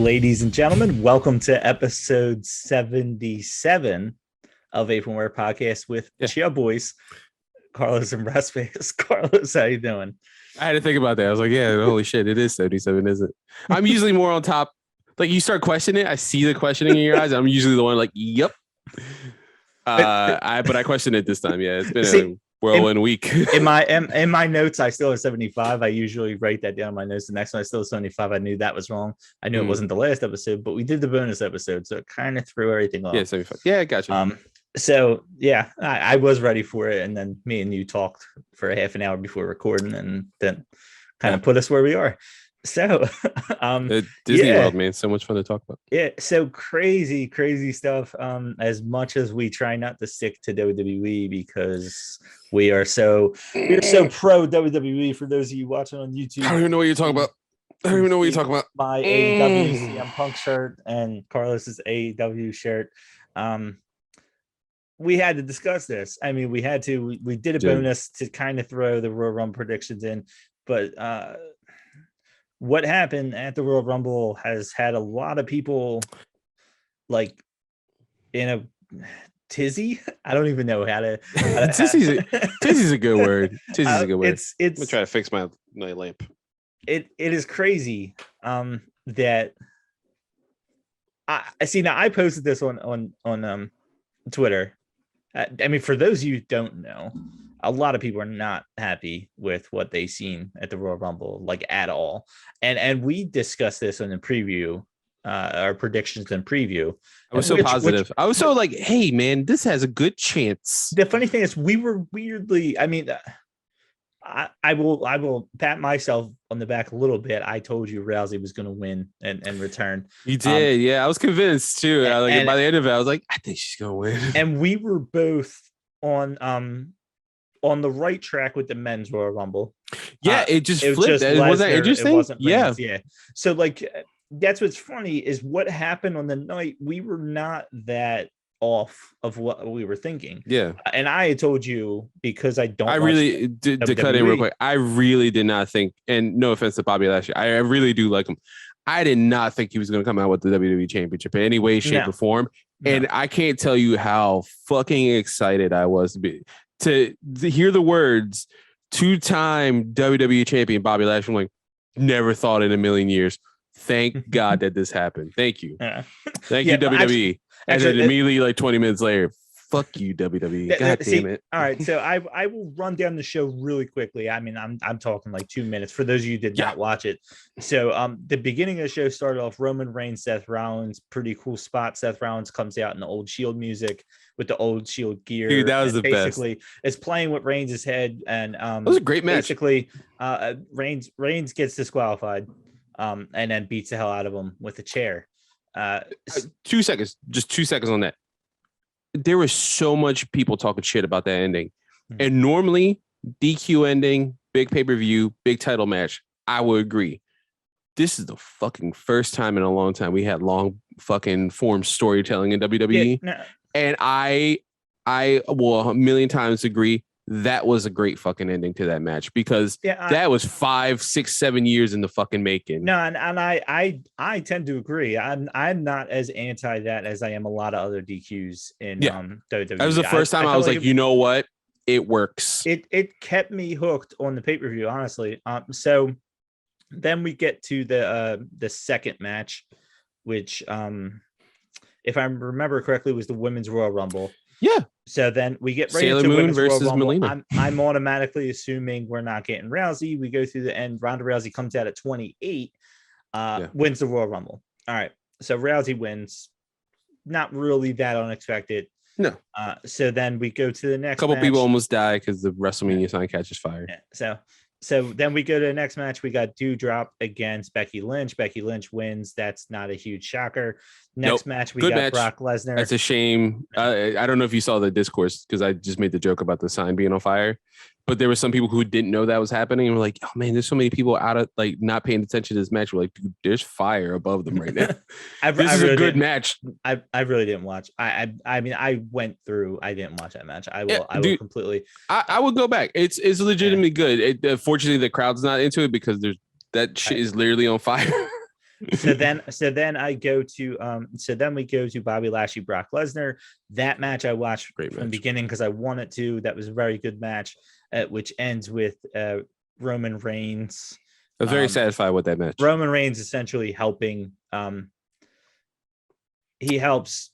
Ladies and gentlemen, welcome to episode 77 of Apron Podcast with your boys, Carlos and Rasmus. Carlos, how you doing? I had to think about that. I was like, yeah, holy shit, it is 77, isn't it? I'm usually more on top. Like, you start questioning it, I see the questioning in your eyes. I'm usually the one like, yep. But I questioned it this time. Yeah, it's been a whirlwind week. in my notes, I still have 75. I usually write that down in my notes. The next one, I still have 75. I knew that was wrong. I knew it wasn't the last episode, but we did the bonus episode, so it kind of threw everything off. Yeah, 75. Yeah, I got you. So yeah, I was ready for it, and then me and you talked for a half an hour before recording, and then kind of put us where we are. So Disney World, man, so much fun to talk about. Yeah, so crazy stuff. As much as we try not to stick to WWE because we're so pro WWE. For those of you watching on YouTube, I don't even know what you're talking about. My AEW CM Punk shirt and Carlos's AEW shirt. We had to discuss this. I mean, we had to. We did a bonus to kind of throw the Royal Rumble predictions in, but what happened at the Royal Rumble has had a lot of people like in a tizzy. I don't even know how to. Tizzy's a good word. Tizzy's a good word. It's. I'm gonna try to fix my lamp. It is crazy that I see. Now I posted this on Twitter. I mean, for those of you who don't know, a lot of people are not happy with what they've seen at the Royal Rumble, like at all. And we discussed this in the preview, our predictions and preview. I was so positive. I was so like, hey, man, this has a good chance. The funny thing is we were weirdly, I mean, I will pat myself on the back a little bit. I told you Rousey was going to win and return. You did. Yeah, I was convinced too. And by the end of it, I was like, I think she's going to win. And we were both on the right track with the men's Royal Rumble. Yeah, it just flipped. Was that interesting? Yeah. So like, that's what's funny is what happened on the night. We were not that off of what we were thinking. Yeah. And I had told you because I don't. I really did to cut in real quick. I really did not think, and no offense to Bobby Lashley, I really do like him. I did not think he was going to come out with the WWE Championship in any way, shape, or form. And I can't tell you how fucking excited I was to hear the words two-time WWE champion Bobby Lashley. I'm like, never thought in a million years. Thank God that this happened. Thank you. Thank you, WWE. And then immediately, like 20 minutes later, fuck you, WWE. God damn it. All right. So I will run down the show really quickly. I mean, I'm talking like 2 minutes for those of you who did not watch it. So the beginning of the show started off Roman Reigns, Seth Rollins, pretty cool spot. Seth Rollins comes out in the old Shield music with the old Shield gear. Dude, that was the basically, best. It's playing with Reigns' head. And it was a great match. Basically, Reigns gets disqualified and then beats the hell out of him with a chair. 2 seconds, just 2 seconds on that. There was so much people talking shit about that ending. And normally DQ ending, big pay-per-view, big title match, I would agree. This is the fucking first time in a long time we had long fucking form storytelling in WWE. Yeah, no. And I will a million times agree that was a great fucking ending to that match because that was 5, 6, 7 years in the fucking making. No, and I tend to agree. I'm not as anti that as I am a lot of other DQs in WWE. That was the first time I was like, you know what? It works. It kept me hooked on the pay-per-view, honestly. So then we get to the second match, which if I remember correctly was the Women's Royal Rumble. Yeah. So then we get right Sailor into Moon Women's versus Royal Rumble. Melina. I'm automatically assuming we're not getting Rousey. We go through the end. Ronda Rousey comes out at 28, wins the Royal Rumble. All right. So Rousey wins. Not really that unexpected. No. So then we go to the next. A couple match. People almost die because the WrestleMania sign catches fire. Yeah. So then we go to the next match. We got Doudrop against Becky Lynch. Becky Lynch wins. That's not a huge shocker. Next match, we got Brock Lesnar. That's a shame. I don't know if you saw the discourse because I just made the joke about the sign being on fire. But there were some people who didn't know that was happening and were like, oh man, there's so many people out of like not paying attention to this match. We're like, dude, there's fire above them right now. This is a good match. I really didn't watch. I mean, I went through. I didn't watch that match. I will completely. I would go back. It's legitimately good. Fortunately, the crowd's not into it because that shit is literally on fire. So then I go to so then we go to Bobby Lashley, Brock Lesnar. That match I watched from the beginning because I wanted to. That was a very good match, which ends with Roman Reigns. I was very satisfied with that match. Roman Reigns essentially helping. He helps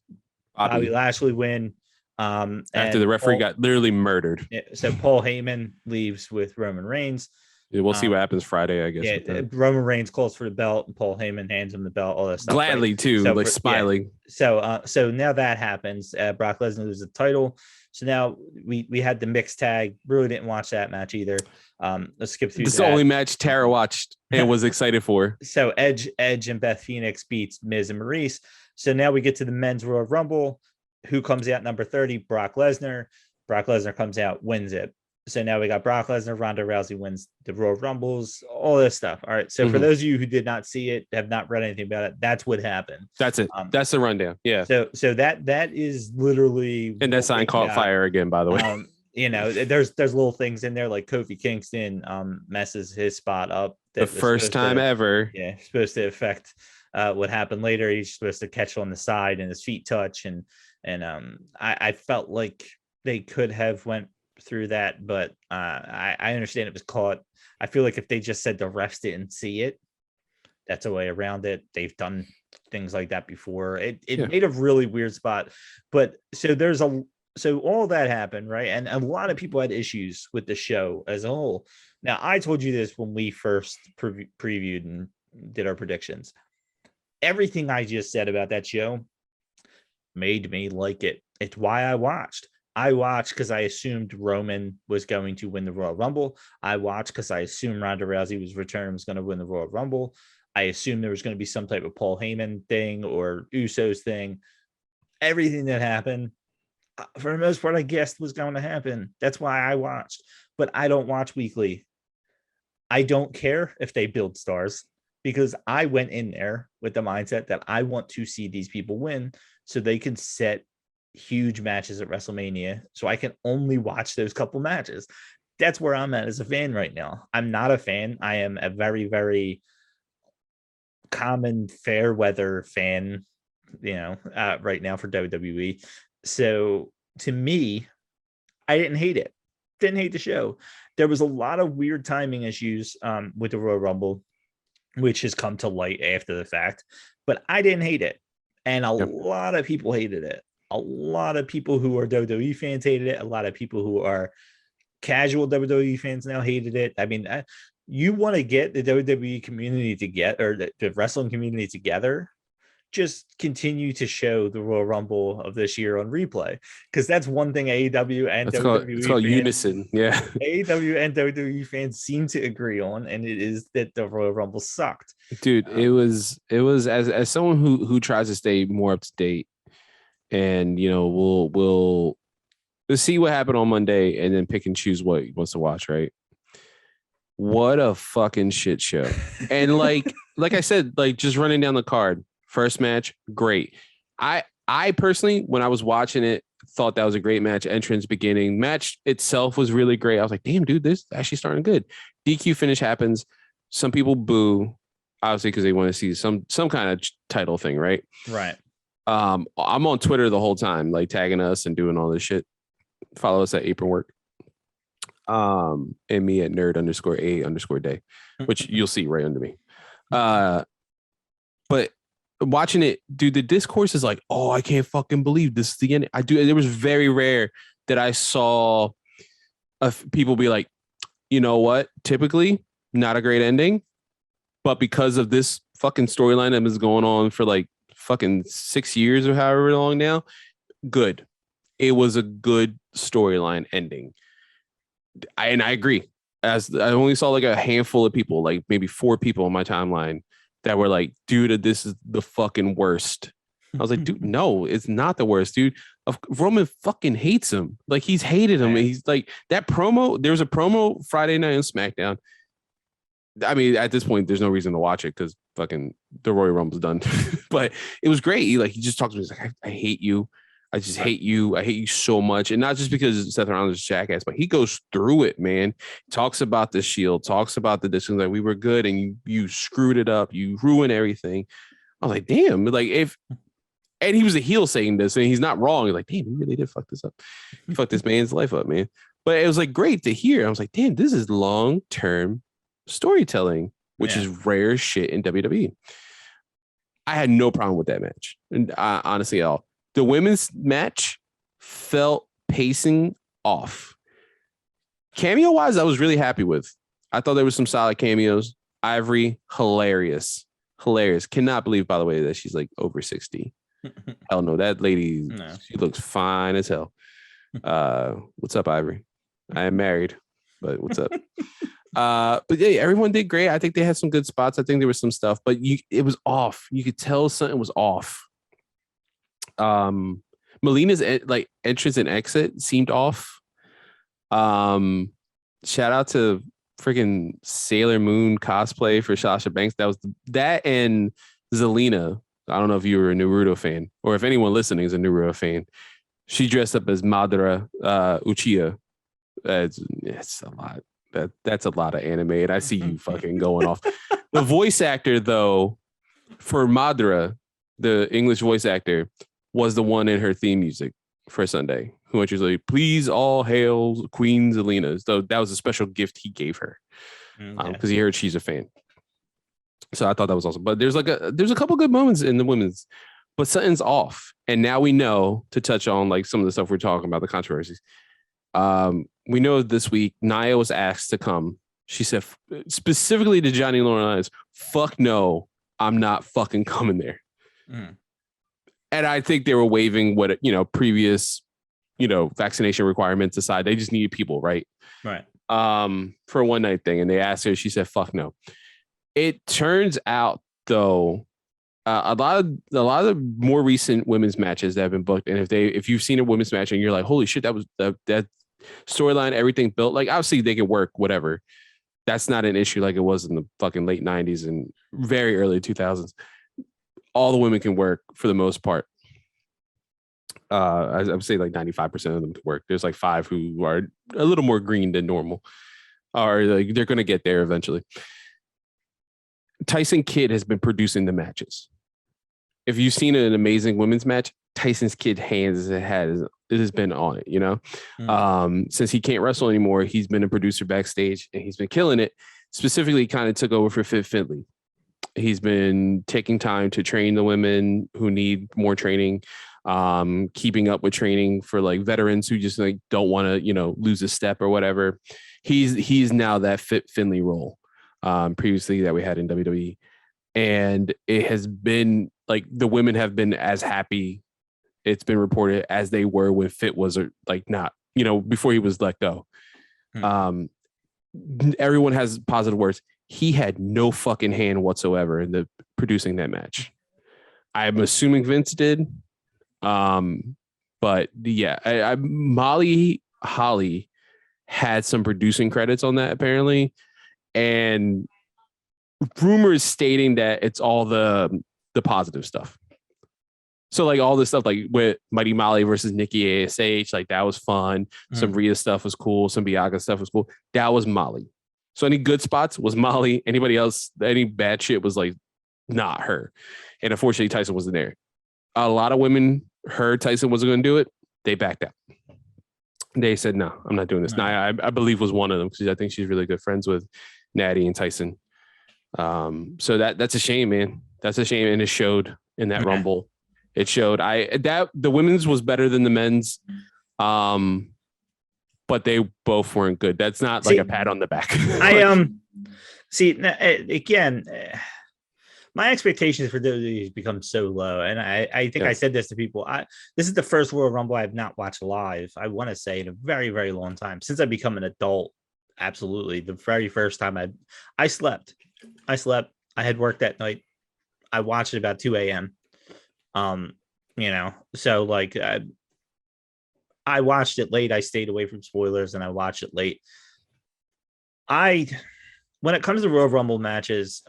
Bobby Lashley win. After the referee got literally murdered. So Paul Heyman leaves with Roman Reigns. Yeah, we'll see what happens Friday, I guess. Yeah, Roman Reigns calls for the belt, and Paul Heyman hands him the belt. All that stuff. Gladly right? Too, so smiling. Yeah. So now that happens. Brock Lesnar loses the title. So now we had the mixed tag. Really didn't watch that match either. Let's skip through. This is the only match Tara watched and was excited for. So Edge and Beth Phoenix beats Miz and Maurice. So now we get to the men's Royal Rumble. Who comes out number 30? Brock Lesnar. Brock Lesnar comes out, wins it. So now we got Brock Lesnar, Ronda Rousey wins the Royal Rumbles, all this stuff. All right. So for those of you who did not see it, have not read anything about it, that's what happened. That's it. That's the rundown. Yeah. So that is literally. And that sign caught fire again, by the way. There's little things in there like Kofi Kingston messes his spot up. The first time ever. Yeah. Supposed to affect what happened later. He's supposed to catch on the side and his feet touch. And I felt like they could have went through that, but I understand it was caught. I feel like if they just said the refs didn't see it, that's a way around it. They've done things like that before. It made a really weird spot. But so all that happened, right? And a lot of people had issues with the show as a whole. Now, I told you this when we first previewed and did our predictions. Everything I just said about that show made me like it. It's why I watched. I watched because I assumed Roman was going to win the Royal Rumble. I watched because I assumed Ronda Rousey was going to win the Royal Rumble. I assumed there was going to be some type of Paul Heyman thing or Usos thing. Everything that happened, for the most part, I guessed was going to happen. That's why I watched. But I don't watch weekly. I don't care if they build stars because I went in there with the mindset that I want to see these people win so they can set huge matches at WrestleMania, so I can only watch those couple matches. That's where I'm at as a fan right now. I'm not a fan. I am a very, very common fair weather fan, right now for WWE. So to me, I didn't hate it. Didn't hate the show. There was a lot of weird timing issues with the Royal Rumble, which has come to light after the fact, but I didn't hate it. And a lot of people hated it. A lot of people who are WWE fans hated it. A lot of people who are casual WWE fans now hated it. I mean, you want to get the WWE community or the wrestling community together, just continue to show the Royal Rumble of this year on replay. Because that's one thing AEW and WWE it's called unison. Yeah. AEW and WWE fans seem to agree on, and it is that the Royal Rumble sucked. Dude, it was as someone who tries to stay more up to date. And we'll see what happened on Monday, and then pick and choose what he wants to watch. Right? What a fucking shit show! And like I said, like just running down the card, first match, great. I personally, when I was watching it, thought that was a great match. Entrance, beginning, match itself was really great. I was like, damn, dude, this is actually starting good. DQ finish happens. Some people boo, obviously, because they want to see some kind of title thing, right? Right. I'm on Twitter the whole time, like tagging us and doing all this shit. Follow us at Apron Work. And me at nerd_a_day, which you'll see right under me. But watching it, dude, the discourse is like, oh, I can't fucking believe this is the end. It was very rare that I saw people be like, you know what? Typically not a great ending, but because of this fucking storyline that is going on for like fucking 6 years or however long now, good. It was a good storyline ending. I agree. As I only saw like a handful of people, like maybe 4 people on my timeline that were like, dude, this is the fucking worst. I was like, dude, no, it's not the worst, dude. Roman fucking hates him. Like he's hated him. He's like that promo. There was a promo Friday night on SmackDown. I mean, at this point, there's no reason to watch it because fucking the Royal Rumble's done. But it was great. He just talks to me. He's like, I hate you. I just hate you. I hate you so much. And not just because Seth Rollins is a jackass, but he goes through it, man. Talks about the Shield, talks about the distance, like we were good and you screwed it up. You ruined everything. I was like, damn, like and he was a heel saying this and he's not wrong. He's like, damn, he really did fuck this up. He fucked this man's life up, man. But it was like great to hear. I was like, damn, this is long-term storytelling, which is rare shit in WWE. I had no problem with that match. And honestly, at all. The women's match felt pacing off. Cameo-wise, I was really happy with. I thought there was some solid cameos. Ivory, hilarious. Cannot believe, by the way, that she's like over 60. Hell no, that lady, she looks fine as hell. What's up, Ivory? I am married, but what's up? But yeah, everyone did great. I think they had some good spots. I think there was some stuff, but it was off. You could tell something was off. Melina's like entrance and exit seemed off. Shout out to freaking Sailor Moon cosplay for Sasha Banks. That was that and Zelina. I don't know if you were a Naruto fan or if anyone listening is a Naruto fan. She dressed up as Madara Uchiha. It's a lot. That's a lot of anime, and I see you fucking going off. The voice actor, though, for Madara, the English voice actor, was the one in her theme music for Sunday, who went like, "Please all hail Queen Zelina." So that was a special gift he gave her because he heard she's a fan. So I thought that was awesome. But there's a couple good moments in the women's, but something's off. And now we know, to touch on like some of the stuff we're talking about, the controversies. We know this week Nia was asked to come. She said specifically to Johnny Laurinaitis, "Fuck no, I'm not fucking coming there." And I think they were waiving what previous vaccination requirements aside. They just needed people, right? Right. For a one night thing, and they asked her. She said, "Fuck no." It turns out though, a lot of the more recent women's matches that have been booked, and if you've seen a women's match and you're like, holy shit, that was that storyline, everything built, like obviously they can work, whatever. That's not an issue like it was in the fucking late 90s and very early 2000s. All the women can work for the most part. I would say like 95% of them can work. There's like 5 who are a little more green than normal, or like they're going to get there eventually. Tyson Kidd has been producing the matches. If you've seen an amazing women's match, Tyson's Kidd hands has been on it, since he can't wrestle anymore, he's been a producer backstage and he's been killing it. Specifically, kind of took over for Fit Finley. He's been taking time to train the women who need more training, keeping up with training for like veterans who just like don't want to, lose a step or whatever. He's now that Fit Finley role, previously that we had in WWE. And it has been like the women have been as happy, it's been reported, as they were when Fit was like not, before he was let go. Everyone has positive words. He had no fucking hand whatsoever in the producing that match. I'm assuming Vince did. But yeah, Molly Holly had some producing credits on that apparently. And rumors stating that it's all the positive stuff. So like all this stuff like with Mighty Molly versus Nikki ASH, like that was fun. Some Rhea stuff was cool. Some Bianca stuff was cool. That was Molly. So any good spots was Molly. Anybody else, any bad shit was like not her. And unfortunately, Tyson wasn't there. A lot of women heard Tyson wasn't going to do it. They backed out. They said, "No, I'm not doing this." No. Now, I believe was one of them because I think she's really good friends with Natty and Tyson. So that's a shame, man. That's a shame, and it showed in that Rumble. It showed. The women's was better than the men's, but they both weren't good. That's not like a pat on the back. Again, my expectations for WWE have become so low, and I think I said this to people. This is the first Royal Rumble I've not watched live, I want to say, in a very, very long time since I've become an adult. Absolutely, the very first time I slept. I had work that night. I watched it about 2 a.m. So like I watched it late. I stayed away from spoilers and I watched it late. When it comes to Royal Rumble matches,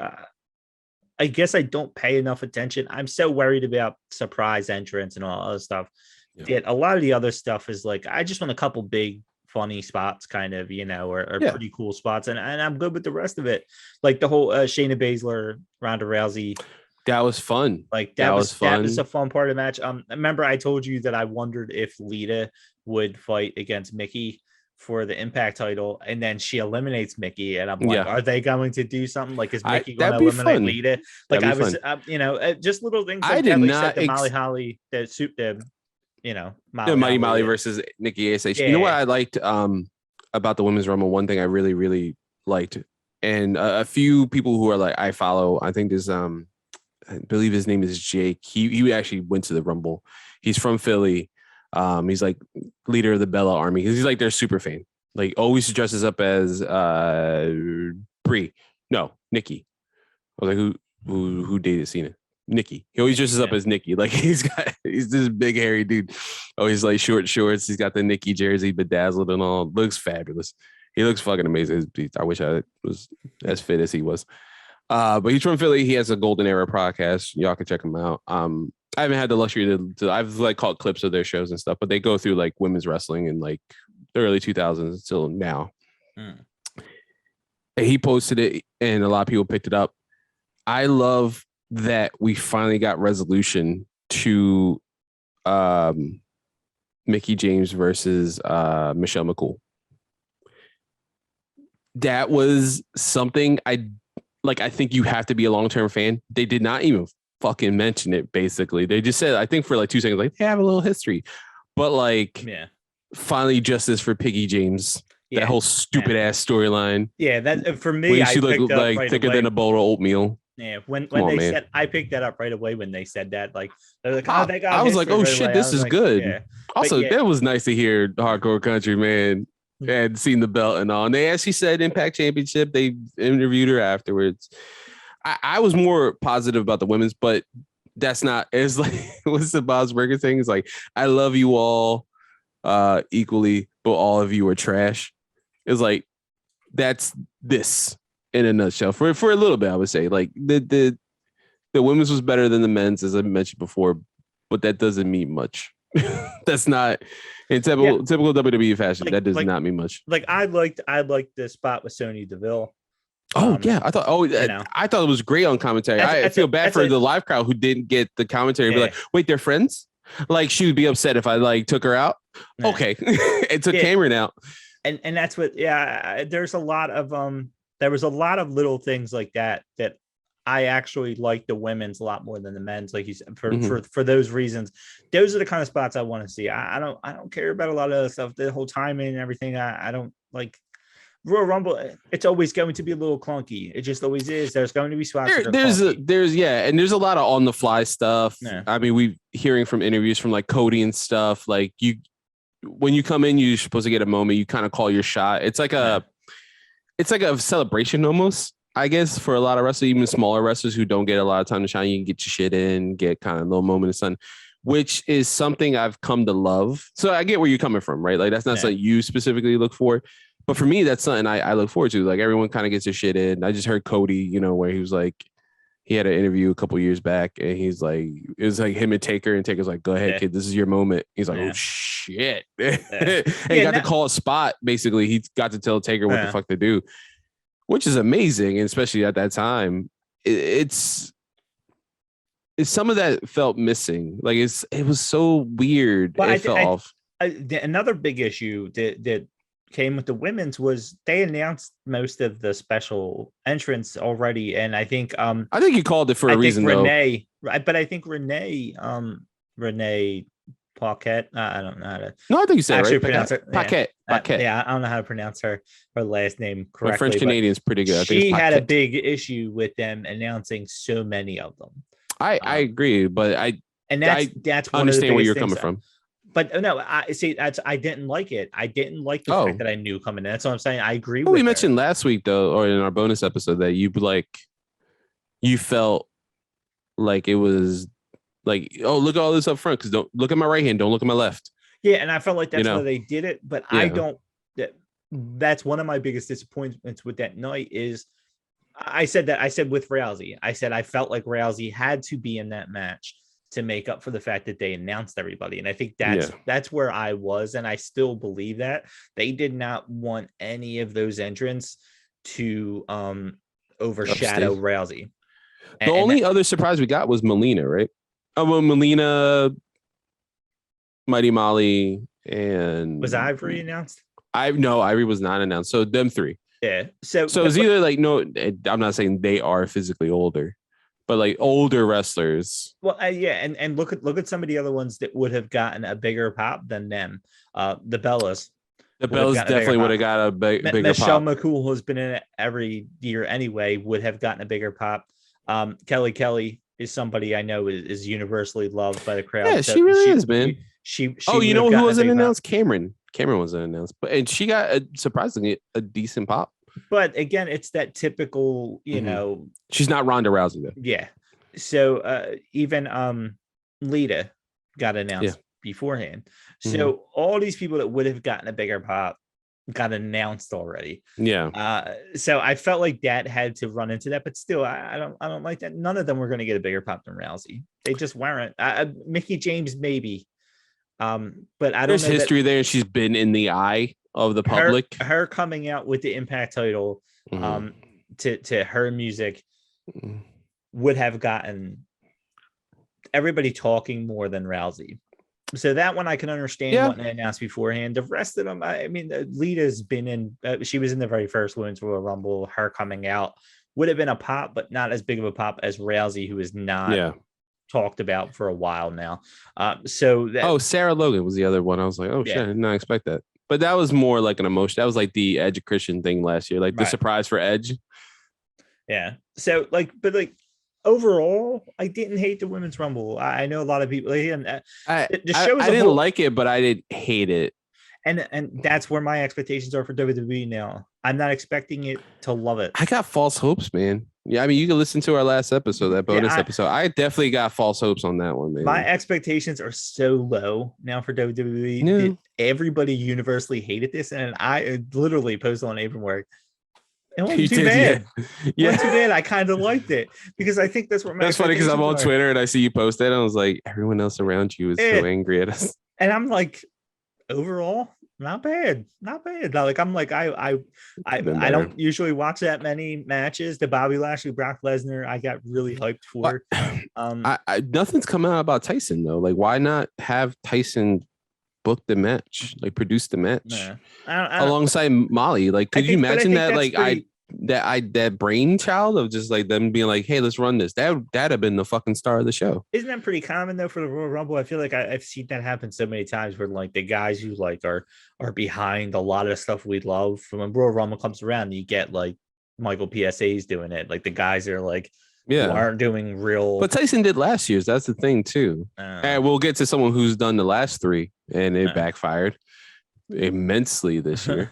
I guess I don't pay enough attention. I'm so worried about surprise entrance and all other stuff did. A lot of the other stuff is like, I just want a couple big funny spots, kind of, or pretty cool spots, and I'm good with the rest of it. Like the whole Shayna Baszler, Ronda Rousey. That was fun. Like that was a fun part of the match. Remember I told you that I wondered if Lita would fight against Mickey for the Impact title, and then she eliminates Mickey, and I'm like, are they going to do something? Like, is Mickey going to eliminate Lita? Like, I was, just little things. Like I did not the Molly Holly, Mighty Molly versus Nikki ASH. You know what I liked about the Women's Rumble? One thing I really, really liked, and a few people who are like I follow. I think there's I believe his name is Jake. He actually went to the Rumble. He's from Philly. He's like leader of the Bella Army. He's like their super fan. Like always dresses up as Nikki. I was like, who dated Cena? Nikki. He always dresses up as Nikki. Like he's this big hairy dude. Always like short shorts. He's got the Nikki jersey bedazzled and all. Looks fabulous. He looks fucking amazing. I wish I was as fit as he was. But he's from Philly. He has a Golden Era podcast. Y'all can check him out. I haven't had the luxury to I've like caught clips of their shows and stuff, but they go through like women's wrestling in like the early 2000s until now. And he posted it and a lot of people picked it up. I love that we finally got resolution to Mickie James versus Michelle McCool. That was something I think you have to be a long-term fan. They did not even fucking mention it, basically. They just said, I think for like 2 seconds, like they have a little history. But like finally justice for Piggy James. That whole stupid ass storyline. Yeah, that for me, when she looked like right thicker than a bowl of oatmeal. Yeah, when they said, I picked that up right away when they said that. Like, they're like, oh, they got. I was like, oh right shit, away. this is like, good. Yeah. Also, that was nice to hear Hardcore Country, man. And seen the belt and all. And they actually said Impact Championship. They interviewed her afterwards. I was more positive about the women's, but that's not. It's like what's the Bob's Burger thing? It's like I love you all equally, but all of you are trash. It's like that's this in a nutshell. For a little bit, I would say like the women's was better than the men's, as I mentioned before, but that doesn't mean much. That's not in typical WWE fashion. That does not mean much. Like I liked the spot with Sonya Deville. I thought I thought it was great on commentary. I feel bad for the live crowd who didn't get the commentary. Be like, wait, they're friends? Like she would be upset if I like took her out. Okay. And took Cameron out. And that's what there's a lot of there was a lot of little things like that I actually like the women's a lot more than the men's, like you said, for those reasons. Those are the kind of spots I want to see. I don't care about a lot of other stuff, the whole timing and everything. I don't like Royal Rumble. It's always going to be a little clunky. It just always is. There's going to be spots. There's a lot of on the fly stuff. Yeah. I mean, we hearing from interviews from like Cody and stuff. Like when you come in, you're supposed to get a moment. You kind of call your shot. It's like a celebration almost. I guess for a lot of wrestlers, even smaller wrestlers who don't get a lot of time to shine, you can get your shit in, get kind of a little moment of sun, which is something I've come to love. So I get where you're coming from, right? Like that's not something you specifically look for, but for me, that's something I look forward to. Like everyone kind of gets their shit in. I just heard Cody, where he was like, he had an interview a couple years back, and he's like, it was like him and Taker, and Taker's like, "Go ahead, kid, this is your moment." He's like, "Oh shit!" And he got to call a spot. Basically, he got to tell Taker what the fuck to do. Which is amazing, and especially at that time, it's some of that felt missing. Like it was so weird. But it fell off. Another big issue that came with the women's was they announced most of the special entrants already, and I think you called it for a reason, Renee, right? But I think Renee Paquette. I don't know how to. No, I think you said actually right. Pronounce it. Paquette. I don't know how to pronounce her last name correctly. My French Canadian's pretty good. She had a big issue with them announcing so many of them. I agree, but I that's one understand where you're coming from. But no, I see. I didn't like it. I didn't like the fact that I knew coming in. That's what I'm saying. I agree. We mentioned last week though, or in our bonus episode, that you felt like it was. Like, oh, look at all this up front, because don't look at my right hand, don't look at my left. Yeah, and I felt like that's why they did it, but I don't. That's one of my biggest disappointments with that night is I said with Rousey. I said I felt like Rousey had to be in that match to make up for the fact that they announced everybody. And I think that's where I was, and I still believe that they did not want any of those entrants to overshadow Rousey. The only other surprise we got was Melina, right? Oh, well, Melina, Mighty Molly, and was Ivory announced? No, Ivory was not announced. So them three. Yeah. So it's either like, no, I'm not saying they are physically older, but like older wrestlers. Well, and look at some of the other ones that would have gotten a bigger pop than them. The Bellas. The Bellas definitely would have got a bigger Michelle pop. McCool, who's been in it every year anyway, would have gotten a bigger pop. Kelly is somebody I know is universally loved by the crowd. Yeah, she really is, man. She you know who wasn't announced? Cameron wasn't announced, and she got surprisingly a decent pop. But again, it's that typical, you know. She's not Ronda Rousey though. Yeah. So even Lita got announced beforehand. So all these people that would have gotten a bigger pop got announced already. Yeah. So I felt like that had to run into that, but still, I don't like that. None of them were going to get a bigger pop than Rousey. They just weren't. Mickey James maybe. But I don't There's know history there, and she's been in the eye of the public. Her coming out with the Impact title to her music would have gotten everybody talking more than Rousey. So that one I can understand what they announced beforehand. The rest of them, I mean, Lita's been in, she was in the very first Women's Royal Rumble. Her coming out would have been a pop, but not as big of a pop as Rousey, who is not talked about for a while now. Sarah Logan was the other one. I was like, shit, I did not expect that. But that was more like an emotion. That was like the Edge Christian thing last year, like the surprise for Edge. Yeah. So overall, I didn't hate the Women's Rumble. I know a lot of people. The show I didn't like it, but I didn't hate it. And that's where my expectations are for WWE now. I'm not expecting it to love it. I got false hopes, man. Yeah, I mean, you can listen to our last episode, that bonus episode. I definitely got false hopes on that one, man. My expectations are so low now for WWE. Everybody universally hated this, and I literally posted on Apron where it wasn't too bad. Yeah. It wasn't too bad. I kind of liked it because I think that's what my. That's funny because I'm on Twitter and I see you post that, and I was like, everyone else around you is so angry at us. And I'm like, overall, not bad. Like I'm like I don't usually watch that many matches. The Bobby Lashley, Brock Lesnar, I got really hyped for. Nothing's come out about Tyson though. Like, why not have Tyson book the match, like produce the match alongside Molly? Like, could you imagine that? Like, that brainchild of just like them being like, hey, let's run this. That'd have been the fucking star of the show. Isn't that pretty common though for the Royal Rumble? I feel like I've seen that happen so many times where like the guys who like are behind a lot of stuff we love. From when Royal Rumble comes around, you get like Michael PSA's doing it. Like the guys are like who aren't doing real. But Tyson did last year's. That's the thing too. And we'll get to someone who's done the last three and it backfired immensely this year.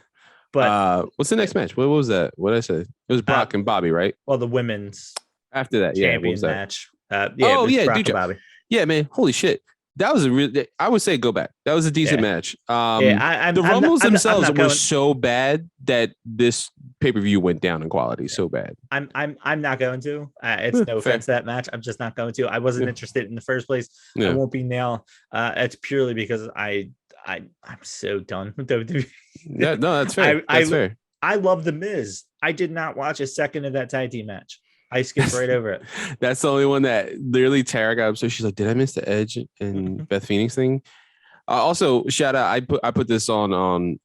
But what's the next match? What was that? What did I say? It was Brock and Bobby, right? Well, the women's after that, champion match. Brock and Bobby. Yeah, man. Holy shit. That was I would say go back. That was a decent match. The Rumbles themselves were so bad that this pay-per-view went down in quality so bad. I'm not going to. It's no offense to that match. I'm just not going to. I wasn't interested in the first place. I won't be now. It's purely because I'm so done with WWE. No, that's fair. That's fair. I love The Miz. I did not watch a second of that tag team match. I skipped right over it. That's the only one that literally Tara got up. So she's like, did I miss the Edge and Beth Phoenix thing? Also, shout out. I put this online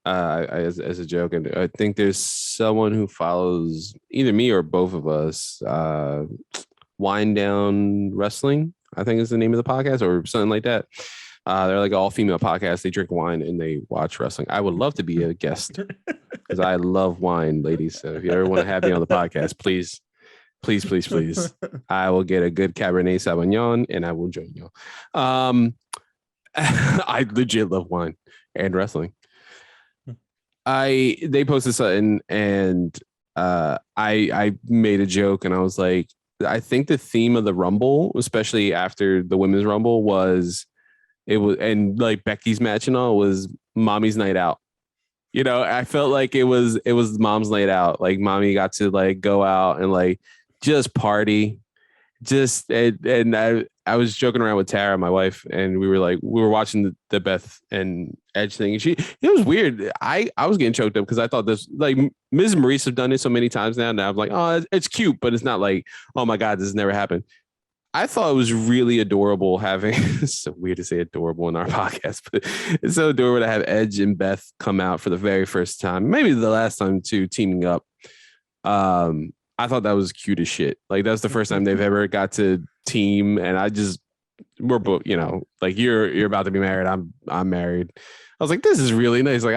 as a joke. And I think there's someone who follows either me or both of us. Wind Down Wrestling, I think is the name of the podcast or something like that. They're like all female podcasts. They drink wine and they watch wrestling. I would love to be a guest because I love wine, ladies. So if you ever want to have me on the podcast, please, I will get a good Cabernet Sauvignon and I will join you. I legit love wine and wrestling. They posted something and I made a joke and I was like, I think the theme of the Rumble, especially after the Women's Rumble, was and like Becky's match and all was mommy's night out. You know, I felt like it was mom's night out. Like mommy got to like go out and like just party. And I was joking around with Tara, my wife, and we were watching the Beth and Edge thing. And it was weird. I was getting choked up because I thought this, like, Ms. and Maurice have done it so many times now. Now I'm like, oh, it's cute, but it's not like, oh my God, this has never happened. I thought it was really adorable having, it's so weird to say adorable in our podcast, but it's so adorable to have Edge and Beth come out for the very first time, maybe the last time too, teaming up. I thought that was cute as shit. Like, that's the first time they've ever got to team, and we're both, like, you're about to be married. I'm married. I was like, this is really nice. Like,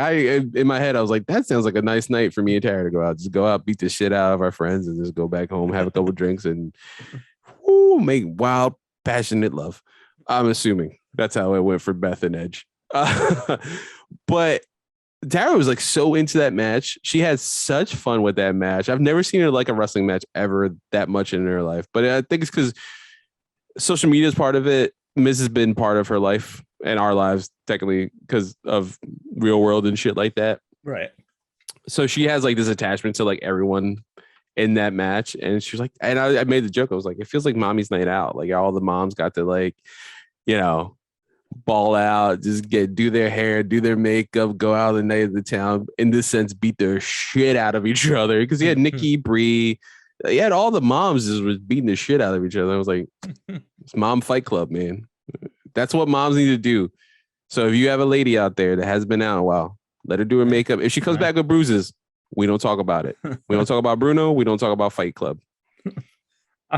in my head, I was like, that sounds like a nice night for me and Tara to go out, just go out, beat the shit out of our friends, and just go back home, have a couple drinks, and make wild, passionate love. I'm assuming that's how it went for Beth and Edge. But Tara was like so into that match. She had such fun with that match. I've never seen her like a wrestling match ever that much in her life. But I think it's because social media is part of it. Miz has been part of her life and our lives, technically, because of real world and shit like that. Right. So she has like this attachment to like everyone in that match. And she was like, and I made the joke. I was like, it feels like mommy's night out. Like, all the moms got to, like, ball out, just do their hair, do their makeup, go out the night of the town, in this sense, beat their shit out of each other. Because you had Nikki, Brie, you had all the moms just was beating the shit out of each other. I was like, it's Mom Fight Club, man. That's what moms need to do. So if you have a lady out there that has been out a while, let her do her makeup. If she comes back with bruises, we don't talk about it. We don't talk about Bruno. We don't talk about Fight Club.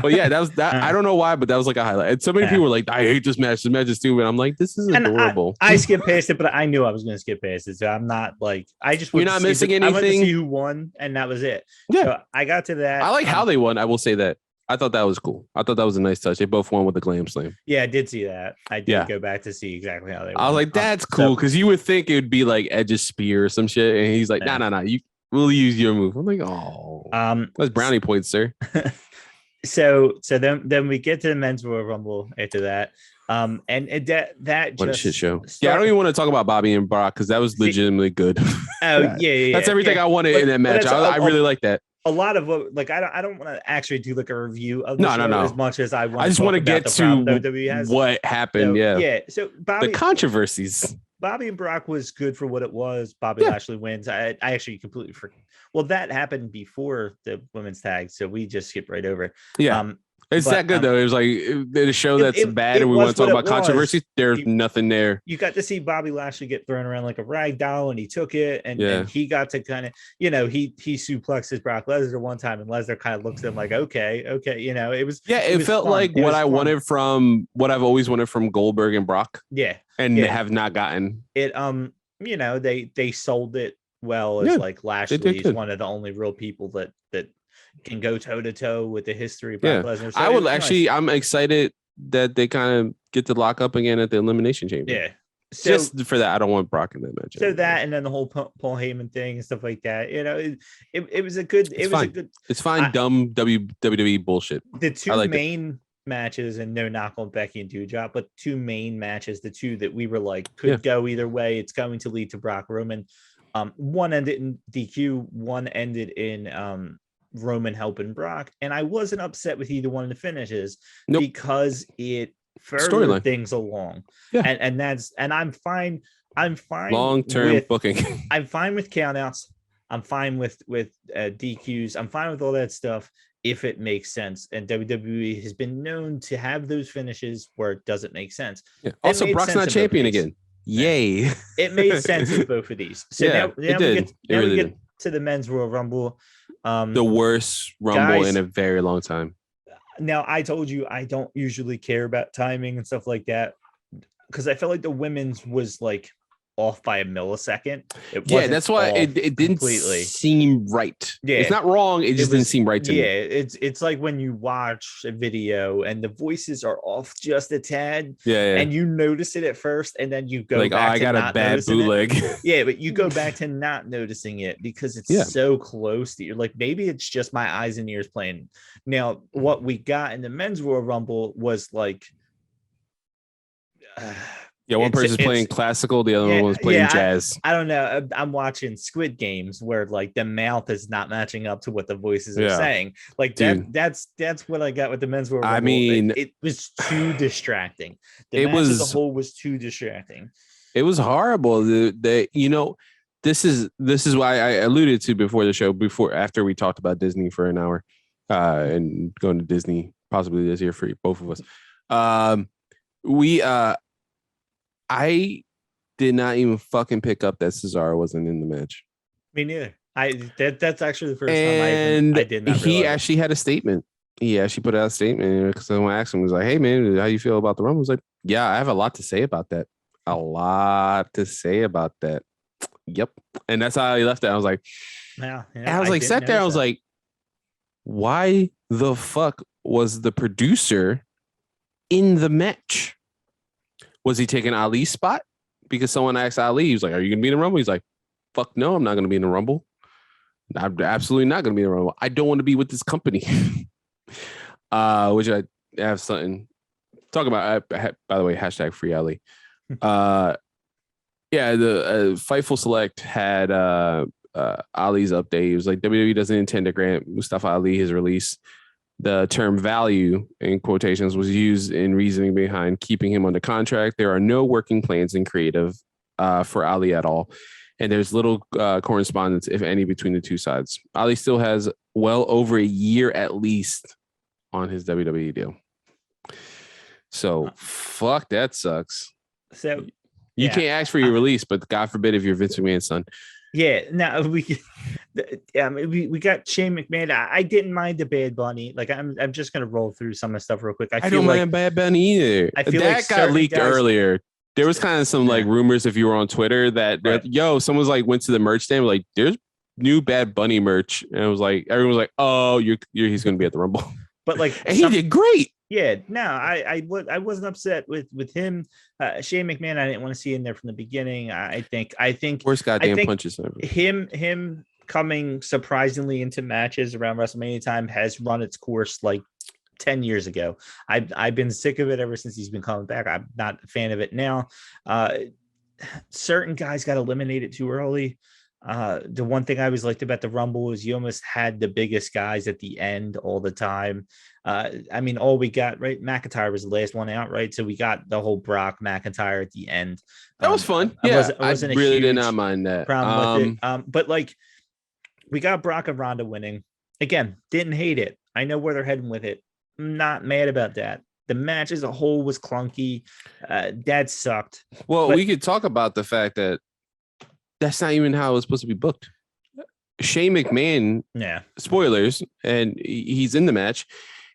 But yeah, that was that. I don't know why, but that was like a highlight. And so many people were like, I hate this match. This match is stupid. I'm like, this is adorable. I skipped past it, but I knew I was going to skip past it. So I'm not like, you're not missing anything. I went to see who won, and that was it. Yeah. So I got to that. I like how they won. I will say that. I thought that was cool. I thought that was a nice touch. They both won with the glam slam. Yeah, I did see that. I did go back to see exactly how they won. I was like, that's cool. Because you would think it would be like Edge's spear or some shit. And he's like, no. We'll use your move. I'm like, oh, that's brownie points, sir. So then we get to the men's Royal Rumble after that. And that what just a shit show. I don't even want to talk about Bobby and Brock because that was legitimately good. Oh yeah. That's everything I wanted in that match. I really like that. A lot of what, like, I don't want to actually do like a review of the show as much as I want. I just want to get to what happened. So Bobby, the controversies. Bobby and Brock was good for what it was. Bobby Lashley wins. I actually completely forgot. Well, that happened before the women's tag, so we just skipped right over. Yeah. It's that good though. It was like the show that's bad, and we want to talk about controversies. There's nothing there. You got to see Bobby Lashley get thrown around like a rag doll, and he took it, and he got to kind of, he suplexes Brock Lesnar one time, and Lesnar kind of looks at him like, okay, it was. Yeah, it felt fun. Like what I wanted from what I've always wanted from Goldberg and Brock. Yeah, and have not gotten it. They sold it well as like Lashley's one of the only real people that can go toe to toe with the history of Brock Lesnar. So I would actually, I'm excited that they kind of get to lock up again at the Elimination Chamber. Yeah. So, just for that, I don't want Brock in that match. So that, and then the whole Paul Heyman thing and stuff like that. It was a good. It's fine. Dumb WWE bullshit. The two main matches, and no knock on Becky and Doudrop, but two main matches, the two that we were like could go either way. It's going to lead to Brock Roman. One ended in DQ. One ended in Roman helping Brock, and I wasn't upset with either one of the finishes because it furthered things along. And I'm fine. Long-term booking. I'm fine with countouts. I'm fine with DQs. I'm fine with all that stuff if it makes sense. And WWE has been known to have those finishes where it doesn't make sense. Yeah. Also, Brock's not champion again. Yay! It made sense in both of these. So now we get to the men's Royal Rumble. The worst Rumble in a very long time. Now, I told you I don't usually care about timing and stuff like that because I felt like the women's was like off by a millisecond. That's why it didn't seem right. Yeah, it's not wrong. It just didn't seem right to me. Yeah, it's like when you watch a video and the voices are off just a tad. Yeah. And you notice it at first, and then you go like, back I got a bad bootleg. Yeah, but you go back to not noticing it because it's so close that you're like, maybe it's just my eyes and ears playing. Now, what we got in the men's Royal Rumble was like Yeah, one person's playing classical, the other one was playing jazz. I don't know. I'm watching Squid Games where like the mouth is not matching up to what the voices are saying. Like that's what I got with the men's Royal Rumble. I mean, it was too distracting. The match as a whole was too distracting. It was horrible. This is why I alluded to before the show, after we talked about Disney for an hour, and going to Disney possibly this year for both of us. I did not even fucking pick up that Cesaro wasn't in the match. Me neither. That's actually the first time I did not. He actually had a statement. He actually put out a statement because someone asked him, was like, "Hey man, how you feel about the Rumble?" I was like, "Yeah, I have a lot to say about that. A lot to say about that." Yep. And that's how he left it. I was like, I was like, sat there. I was like, why the fuck was the producer in the match? Was he taking Ali's spot? Because someone asked Ali, he was like, are you going to be in the Rumble? He's like, fuck no, I'm not going to be in the Rumble. I'm absolutely not going to be in the Rumble. I don't want to be with this company. Which I have something talk about. By the way, hashtag free Ali. Yeah, the Fightful Select had Ali's update. It was like, WWE doesn't intend to grant Mustafa Ali his release. The term value, in quotations, was used in reasoning behind keeping him under contract. There are no working plans in creative for Ali at all. And there's little correspondence, if any, between the two sides. Ali still has well over a year at least on his WWE deal. So, fuck, that sucks. So you can't ask for your release, but God forbid if you're Vince McMahon's son. Yeah, now we got Shane McMahon. I didn't mind the Bad Bunny. Like I'm just gonna roll through some of the stuff real quick. I don't mind Bad Bunny either. I feel that got leaked earlier. There was kind of some like rumors if you were on Twitter that someone's like went to the merch stand like there's new Bad Bunny merch, and it was like everyone was like, oh, he's gonna be at the Rumble. But like, and he did great. Yeah, no, I wasn't upset with him. Shane McMahon, I didn't want to see in there from the beginning. I think worst goddamn punches ever. Him coming surprisingly into matches around WrestleMania time has run its course like 10 years ago. I've been sick of it ever since he's been coming back. I'm not a fan of it now. Certain guys got eliminated too early. The one thing I always liked about the Rumble is you almost had the biggest guys at the end all the time. I mean, all we got, right? McIntyre was the last one out, right? So we got the whole Brock McIntyre at the end. That was fun. I really did not mind that. Problem with it. But like, we got Brock and Ronda winning. Again, didn't hate it. I know where they're heading with it. I'm not mad about that. The match as a whole was clunky. That sucked. Well, we could talk about the fact that that's not even how it was supposed to be booked. Shane McMahon, spoilers, and he's in the match.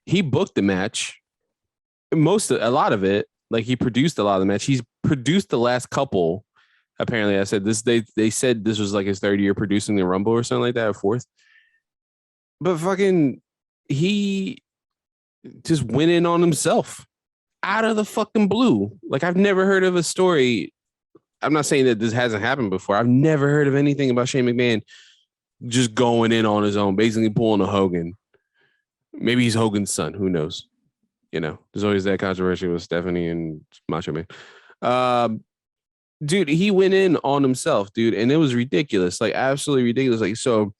He booked the match. A lot of it, like he produced a lot of the match. He's produced the last couple. Apparently, I said this. They said this was like his third year producing the Rumble or something like that, or fourth. But fucking, he just went in on himself out of the fucking blue. Like I've never heard of a story. I'm not saying that this hasn't happened before. I've never heard of anything about Shane McMahon just going in on his own, basically pulling a Hogan. Maybe he's Hogan's son. Who knows? You know, there's always that controversy with Stephanie and Macho Man. Dude, he went in on himself, dude, and it was ridiculous. Like, absolutely ridiculous. Like, so,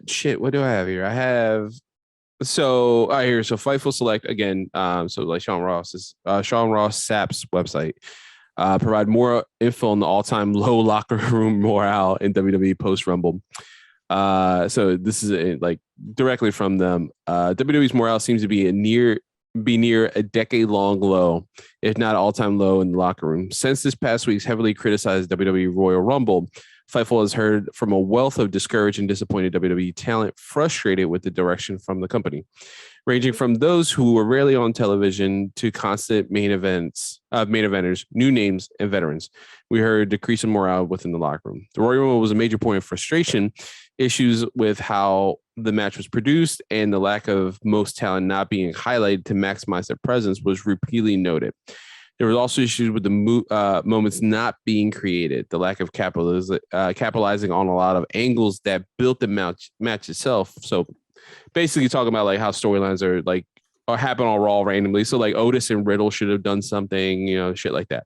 shit, what do I have here? I have, so, here, so Fightful Select, again, so like Sean Ross Sapp's website. Provide more info on the all-time low locker room morale in WWE post-Rumble. So this is like directly from them. WWE's morale seems to be near a decade-long low, if not all-time low in the locker room. Since this past week's heavily criticized WWE Royal Rumble, Fightful has heard from a wealth of discouraged and disappointed WWE talent frustrated with the direction from the company, ranging from those who were rarely on television to constant main eventers, new names, and veterans. We heard decrease in morale within the locker room. The Royal Rumble was a major point of frustration. Issues with how the match was produced and the lack of most talent not being highlighted to maximize their presence was repeatedly noted. There was also issues with the moments not being created, the lack of capitalizing on a lot of angles that built the match itself. So basically talking about like how storylines are happen on Raw randomly. So like Otis and Riddle should have done something, shit like that.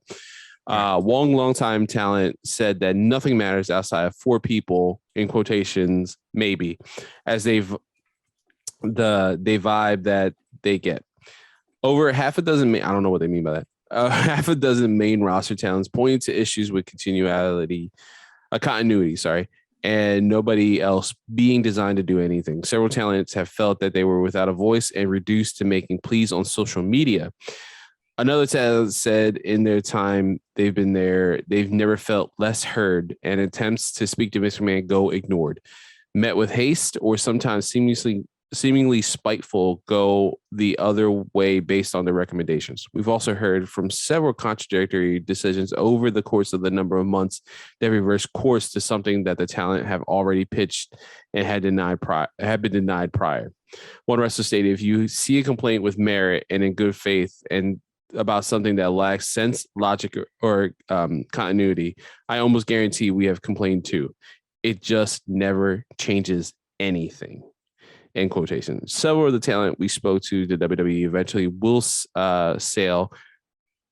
Longtime talent said that nothing matters outside of 4 people, in quotations, maybe, as the vibe that they get. Over half a dozen, I don't know what they mean by that. Half a dozen main roster talents pointing to issues with continuity, and nobody else being designed to do anything. Several talents have felt that they were without a voice and reduced to making pleas on social media. Another talent said in their time they've been there, they've never felt less heard, and attempts to speak to McMahon go ignored, met with haste, or sometimes seemingly spiteful go the other way based on their recommendations. We've also heard from several contradictory decisions over the course of the number of months that reverse course to something that the talent have already pitched and had been denied prior. One wrestler stated, if you see a complaint with merit and in good faith and about something that lacks sense, logic, or continuity, I almost guarantee we have complained too. It just never changes anything. In quotation. Several of the talent we spoke to the WWE eventually will sail.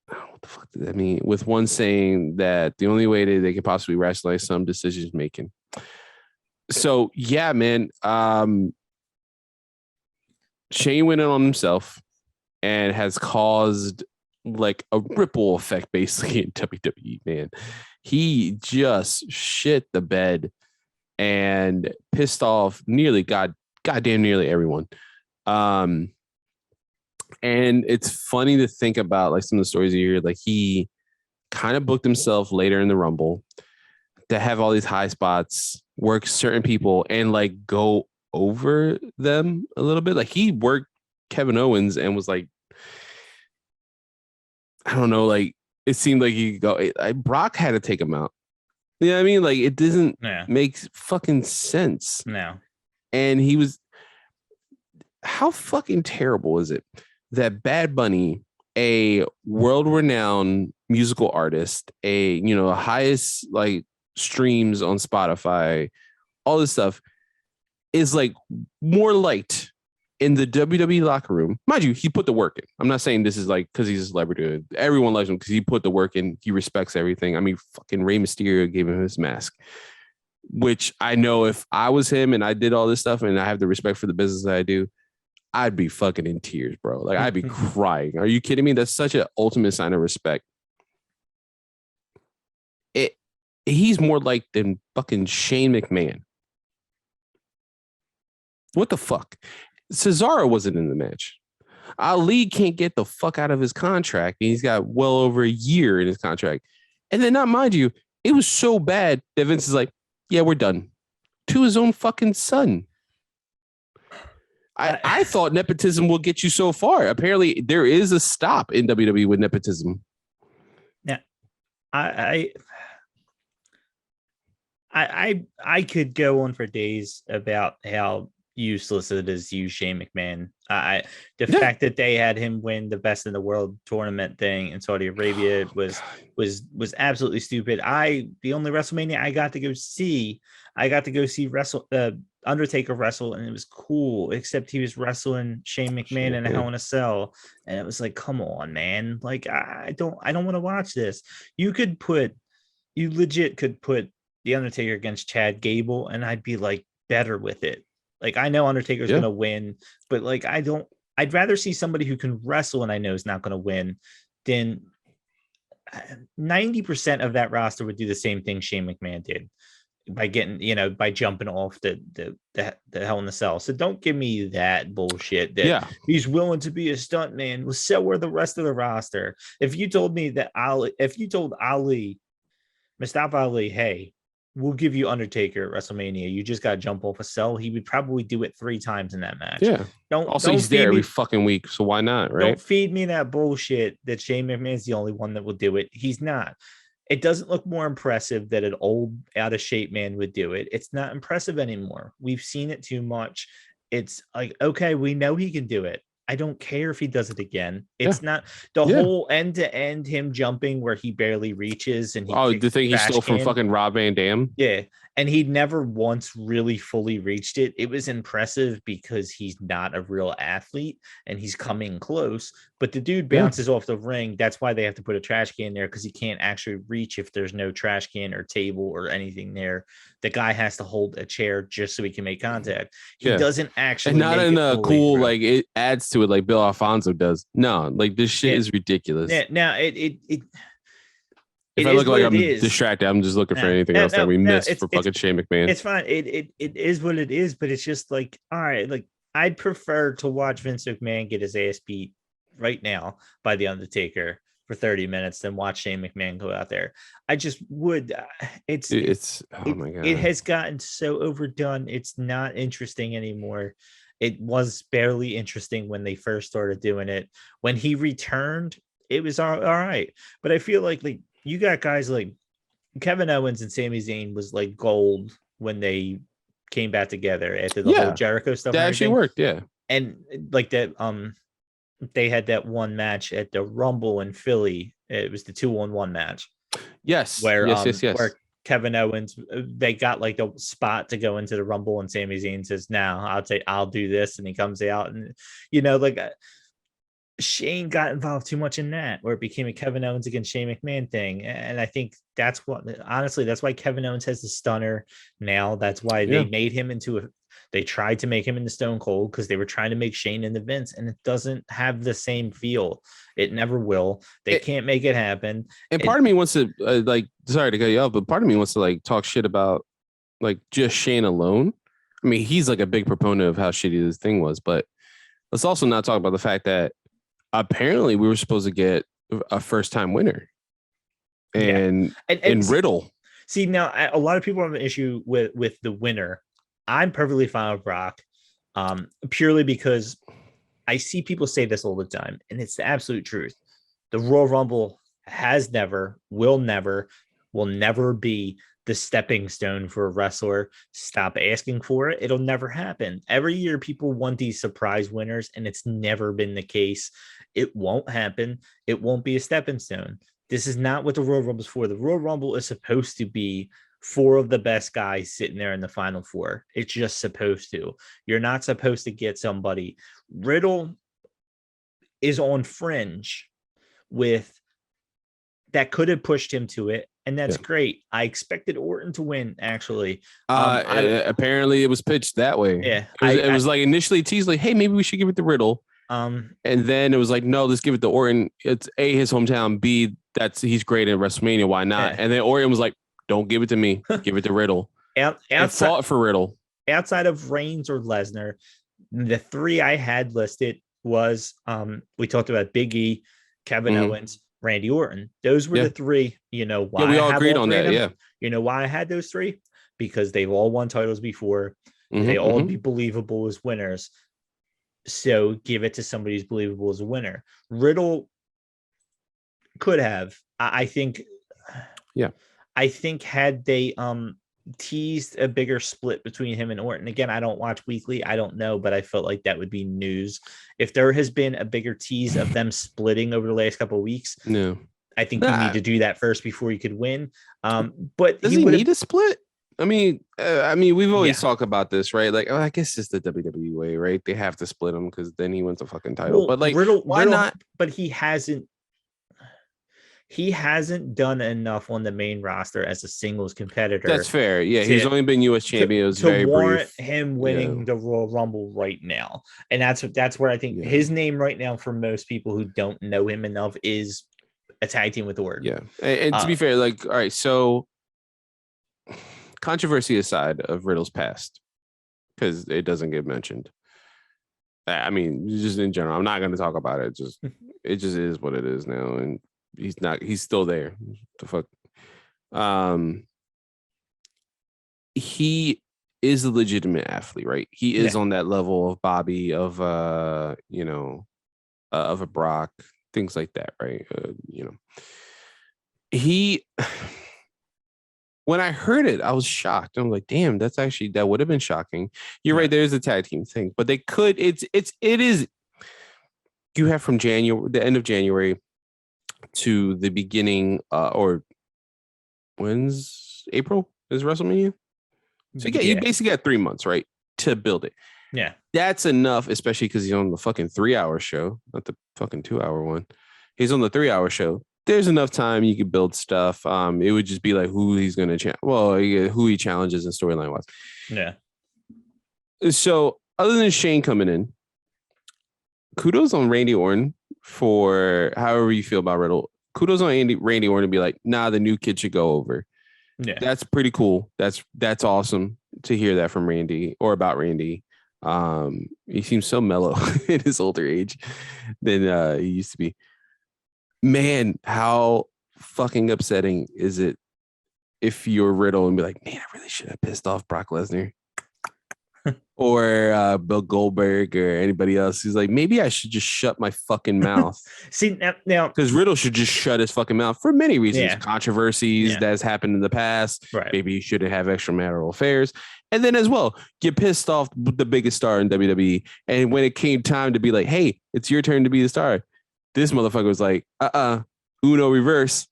What the fuck does that mean? With one saying that the only way that they can possibly rationalize some decisions making. So yeah, man. Shane went in on himself and has caused like a ripple effect basically in WWE, man. He just shit the bed and pissed off goddamn nearly everyone. And it's funny to think about like some of the stories you hear. Like he kind of booked himself later in the Rumble to have all these high spots, work certain people, and like go over them a little bit. Like he worked Kevin Owens and was like, I don't know, like it seemed like he could go. Brock had to take him out. You know what I mean? Like it doesn't make fucking sense. No. And he was, how fucking terrible is it that Bad Bunny, a world-renowned musical artist, a highest like streams on Spotify, all this stuff, is like more liked in the WWE locker room. Mind you, he put the work in. I'm not saying this is like because he's a celebrity. Everyone loves him because he put the work in. He respects everything. I mean, fucking Rey Mysterio gave him his mask. Which I know if I was him and I did all this stuff and I have the respect for the business that I do, I'd be fucking in tears, bro. Like I'd be crying. Are you kidding me? That's such an ultimate sign of respect. He's more like than fucking Shane McMahon. What the fuck? Cesaro wasn't in the match. Ali can't get the fuck out of his contract. And he's got well over a year in his contract. And then, not mind you, it was so bad that Vince is like, yeah, we're done. To his own fucking son. I thought nepotism will get you so far. Apparently, there is a stop in WWE with nepotism. Yeah, I could go on for days about how useless it is to use Shane McMahon. The fact that they had him win the Best in the World tournament thing in Saudi Arabia was absolutely stupid. The only WrestleMania I got to go see Undertaker wrestle, and it was cool, except he was wrestling Shane McMahon in a Hell in a Cell, and it was like, come on, man. Like I don't want to watch this. You legit could put The Undertaker against Chad Gable, and I'd be like better with it. Like, I know Undertaker's going to win, but like, I'd rather see somebody who can wrestle and I know is not going to win than 90% of that roster would do the same thing Shane McMahon did by by jumping off the Hell in the Cell. So don't give me that bullshit that he's willing to be a stunt man. Well, so were the rest of the roster. If you told me that Mustafa Ali, hey, we'll give you Undertaker at WrestleMania, you just got to jump off a cell, he would probably do it 3 times in that match. Yeah. He's there every fucking week, so why not, right? Don't feed me that bullshit that Shane McMahon's the only one that will do it. He's not. It doesn't look more impressive that an old, out of shape man would do it. It's not impressive anymore. We've seen it too much. It's like, okay, we know he can do it. I don't care if he does it again. It's not the whole end to end him jumping where he barely reaches and the thing he stole from fucking Rob Van Dam. Yeah. And he never once really fully reached it. It was impressive because he's not a real athlete and he's coming close. But the dude bounces off the ring. That's why they have to put a trash can there, because he can't actually reach if there's no trash can or table or anything there. The guy has to hold a chair just so he can make contact. He doesn't actually, and not in a cool like it adds to it like Bill Alfonso does. No, like this shit is ridiculous. Yeah, now if I look like I'm distracted, I'm just looking for anything else that we missed for fucking Shane McMahon. It's fine. It is what it is, but it's just like, all right, like I'd prefer to watch Vince McMahon get his ass beat right now by the Undertaker for 30 minutes than watch Shane McMahon go out there. I just would. It's oh my god, it has gotten so overdone. It's not interesting anymore. It was barely interesting when they first started doing it. When he returned, it was all right. But I feel like you got guys like Kevin Owens and Sami Zayn was like gold when they came back together after the whole Jericho stuff. That actually worked, yeah. And like that, they had that one match at the Rumble in Philly. It was the 2-on-1 match. Yes, where where Kevin Owens, they got like the spot to go into the Rumble, and Sami Zayn says, "Now I'll do this," and he comes out, and like. Shane got involved too much in that, where it became a Kevin Owens against Shane McMahon thing. And I think that's why Kevin Owens has the stunner now. That's why they made him they tried to make him into Stone Cold, because they were trying to make Shane into Vince, and it doesn't have the same feel. It never will. They can't make it happen. And part of me wants to sorry to cut you off, but part of me wants to like talk shit about like just Shane alone. I mean, he's like a big proponent of how shitty this thing was, but let's also not talk about the fact that apparently we were supposed to get a first-time winner and Riddle. See, now a lot of people have an issue with the winner. I'm perfectly fine with Brock, purely because I see people say this all the time, and it's the absolute truth. The Royal Rumble has never, will never be the stepping stone for a wrestler. Stop asking for it. It'll never happen. Every year people want these surprise winners, and it's never been the case. It won't happen. It won't be a stepping stone. This is not what the Royal Rumble is for. The Royal Rumble is supposed to be 4 of the best guys sitting there in the final 4. It's just supposed to. You're not supposed to get somebody. Riddle is on fringe with that could have pushed him to it. And that's great. I expected Orton to win, actually. Apparently it was pitched that way. Yeah. It was like initially teased like, hey, maybe we should give it to Riddle. And then it was like, no, let's give it to Orton. It's A, his hometown, B, he's great at WrestleMania. Why not? Yeah. And then Orton was like, don't give it to me. Give it to Riddle. And fought for Riddle. Outside of Reigns or Lesnar, the 3 I had listed was we talked about Big E, Kevin Owens, Randy Orton. Those were the 3. You know why? Yeah, we all agreed on that. Yeah. You know why I had those 3? Because they've all won titles before. They all be believable as winners. So give it to somebody who's believable as a winner. Riddle could have. I think. Yeah. I think had they teased a bigger split between him and Orton. Again, I don't watch weekly. I don't know, but I felt like that would be news. If there has been a bigger tease of them splitting over the last couple of weeks, no, I think you need to do that first before you could win. But does he need a split? I mean, we've always talked about this, right? Like, I guess it's the WWE way, right? They have to split him because then he wins a fucking title. But like, why not? But he hasn't done enough on the main roster as a singles competitor. That's fair. Yeah, he's only been U.S. champion. It was very warrant brief. Him winning the Royal Rumble right now, and that's where I think his name right now for most people who don't know him enough is a tag team with Orton. Yeah, and to be fair, like, all right, so controversy aside of Riddle's past, because it doesn't get mentioned. I mean, just in general, I'm not going to talk about it. It just is what it is now, and he's still there. The fuck. He is a legitimate athlete, right? He is on that level of Bobby, of of a Brock, things like that, right? When I heard it, I was shocked. I'm like, damn, that would have been shocking. You're right. There's a tag team thing, but they could. It is. you have from the end of January to the beginning, or when's April is WrestleMania? So you basically got 3 months, right, to build it. Yeah. That's enough, especially because he's on the fucking 3-hour show, not the fucking 2-hour one. He's on the 3-hour show. There's enough time you could build stuff. It would just be like who he's going to who he challenges in storyline wise. Yeah. So other than Shane coming in, kudos on Randy Orton for however you feel about Riddle. Kudos on Randy Orton to be like, nah, the new kid should go over. Yeah. That's pretty cool. That's awesome to hear that from Randy or about Randy. He seems so mellow in his older age than he used to be. Man, how fucking upsetting is it if you're Riddle and be like, man, I really should have pissed off Brock Lesnar or Bill Goldberg or anybody else who's like, maybe I should just shut my fucking mouth. See, now because Riddle should just shut his fucking mouth for many reasons. Controversies that has happened in the past. Right. Maybe you shouldn't have extramarital affairs. And then as well, get pissed off the biggest star in WWE. And when it came time to be like, hey, it's your turn to be the star, this motherfucker was like, Uno reverse.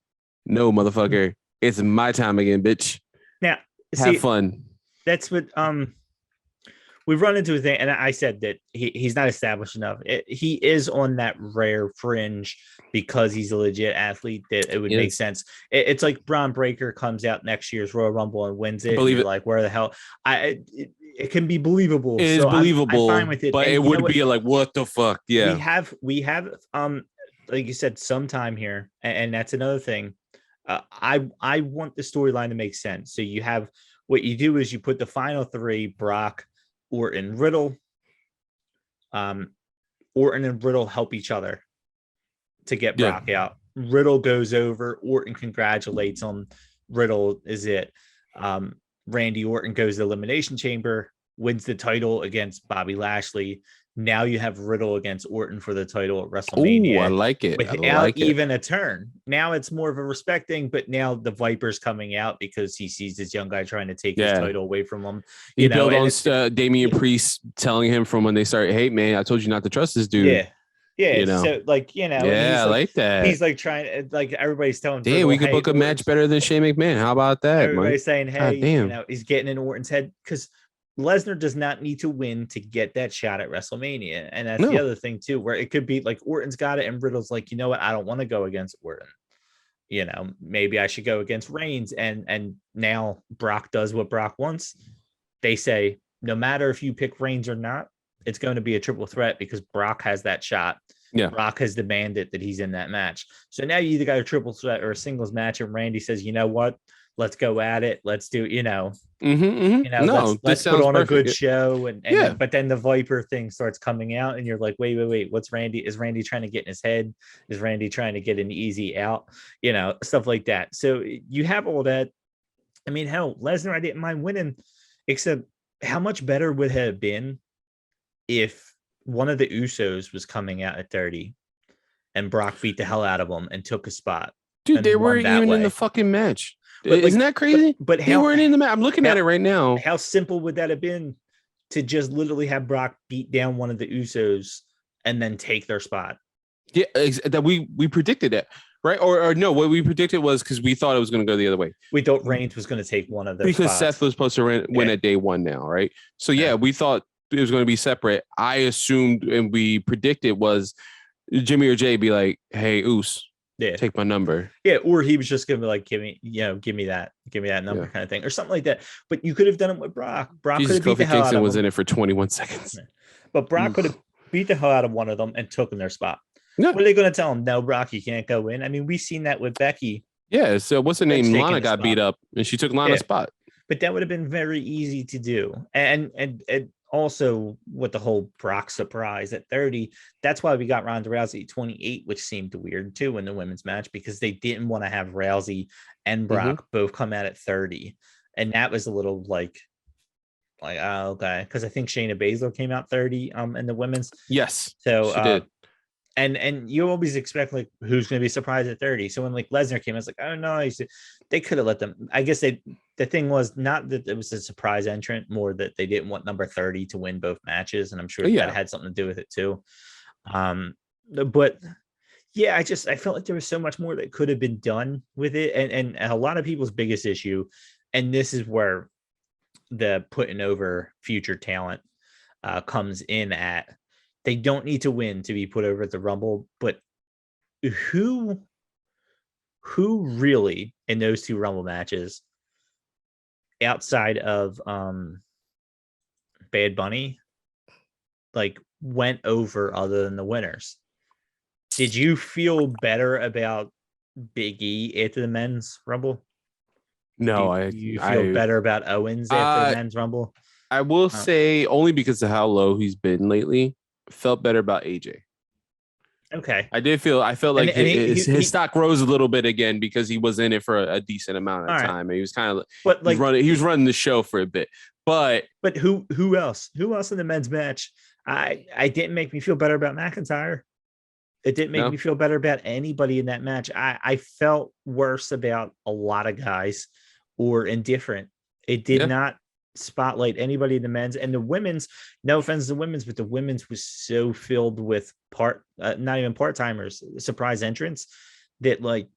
No, motherfucker. It's my time again, bitch. Now, have fun. That's what we've run into a thing, and I said that he's not established enough. He is on that rare fringe because he's a legit athlete that it would make sense. It's like Braun Breaker comes out next year's Royal Rumble and wins it. Believe it. Like, where the hell? It can be believable. It is believable. I'm fine with it, but it would be like, what the fuck? Yeah. We have like you said, some time here, and that's another thing. I want the storyline to make sense. So you have what you do is you put the final three: Brock, Orton, Riddle. Orton and Riddle help each other to get Brock out. Riddle goes over. Orton congratulates him. Riddle is it. Randy Orton goes to the Elimination Chamber, wins the title against Bobby Lashley. Now you have Riddle against Orton for the title at WrestleMania. Oh, I like it. Without even a turn. Now it's more of a respect thing, but now the Viper's coming out because he sees this young guy trying to take his title away from him. You build on Damian Priest telling him from when they started, hey, man, I told you not to trust this dude. Yeah. So, I like that. He's like trying, like everybody's telling Riddle, we could book a match better than Shane McMahon. How about that? Everybody's saying, hey, he's getting in Orton's head because Lesnar does not need to win to get that shot at WrestleMania. And that's the other thing too, where it could be like Orton's got it and Riddle's like, you know what? I don't want to go against Orton. Maybe I should go against Reigns. And now Brock does what Brock wants. They say, no matter if you pick Reigns or not, it's going to be a triple threat because Brock has that shot. Yeah. Brock has demanded that he's in that match. So now you either got a triple threat or a singles match. And Randy says, you know what? Let's go at it. Let's do, let's put on a good show. And but then the Viper thing starts coming out and you're like, wait. What's Randy? Is Randy trying to get in his head? Is Randy trying to get an easy out? Stuff like that. So you have all that. I mean, hell, Lesnar, I didn't mind winning, except how much better would it have been if one of the Usos was coming out at 30 and Brock beat the hell out of him and took a spot. Dude, they weren't even in the fucking match. Isn't that crazy? But they weren't in the match. I'm looking at it right now. How simple would that have been to just literally have Brock beat down one of the Usos and then take their spot? Yeah, that we predicted that, right? Or no, what we predicted was because we thought it was going to go the other way. We thought Reigns was going to take one of their because spots. Seth was supposed to win at day one now, right? So we thought it was going to be separate. I assumed and we predicted was Jimmy or Jay be like, "Hey, Uso, take my number." Yeah, or he was just gonna be like, give me that number kind of thing, or something like that. But you could have done it with Brock. Brock could have beat the hell out of him. Was in it for 21 seconds. But Brock could have beat the hell out of one of them and took in their spot. No. What are they going to tell him? No, Brock, you can't go in. I mean, we've seen that with Becky. Yeah. So what's her name? Lana got beat up, and she took Lana's spot. But that would have been very easy to do, and also with the whole Brock surprise at 30, that's why we got Ronda Rousey at 28, which seemed weird too in the women's match because they didn't want to have Rousey and Brock both come out at 30. And that was a little like, oh, okay. Because I think Shayna Baszler came out 30 in the women's. Yes. So she did. And you always expect like who's going to be surprised at 30. So when like Lesnar came, I was like, oh no, they could have let them. I guess the thing was not that it was a surprise entrant, more that they didn't want number 30 to win both matches, and I'm sure that had something to do with it too. but yeah, I felt like there was so much more that could have been done with it, and a lot of people's biggest issue, and this is where the putting over future talent comes in at. They don't need to win to be put over at the Rumble, but who really in those two Rumble matches outside of Bad Bunny like went over other than the winners? Did you feel better about Big E after the men's Rumble? No, you feel better about Owens after the men's Rumble? I will say only because of how low he's been lately. Felt better about AJ. Okay. I felt like his stock rose a little bit again because he was in it for a decent amount of time. And he was kind of he was running the show for a bit. But who else? Who else in the men's match? I didn't make me feel better about McIntyre. It didn't make me feel better about anybody in that match. I felt worse about a lot of guys or indifferent. It did not spotlight anybody in the men's and the women's. No offense to the women's, but the women's was so filled with not even part-timers, surprise entrants, that like,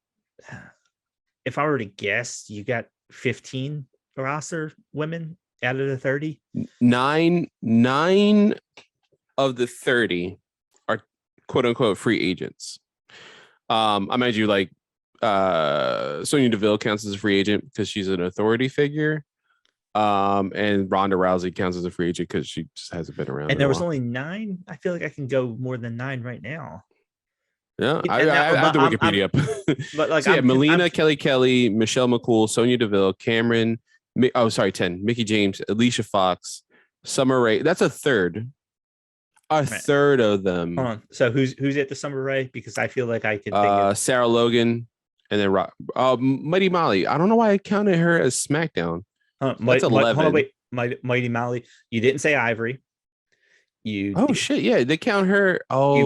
if I were to guess, you got 15 roster women out of the 30. Nine of the 30 are quote unquote free agents. I mind you, like Sonya Deville counts as a free agent because she's an authority figure. And Ronda Rousey counts as a free agent because she just hasn't been around. And there was only 9. I feel like I can go more than 9 right now. Yeah, I have the Wikipedia up. But like, so Melina, Kelly, Michelle McCool, Sonya Deville, Cameron. 10. Mickey James, Alicia Fox, Summer Rae. That's a third. A third of them. Hold on. So who's at the Summer Rae? Because I feel like I can think of Sarah Logan, and then Mighty Molly. I don't know why I counted her as SmackDown. That's 11. Mighty Molly. You didn't say Ivory. Shit, yeah, they count her.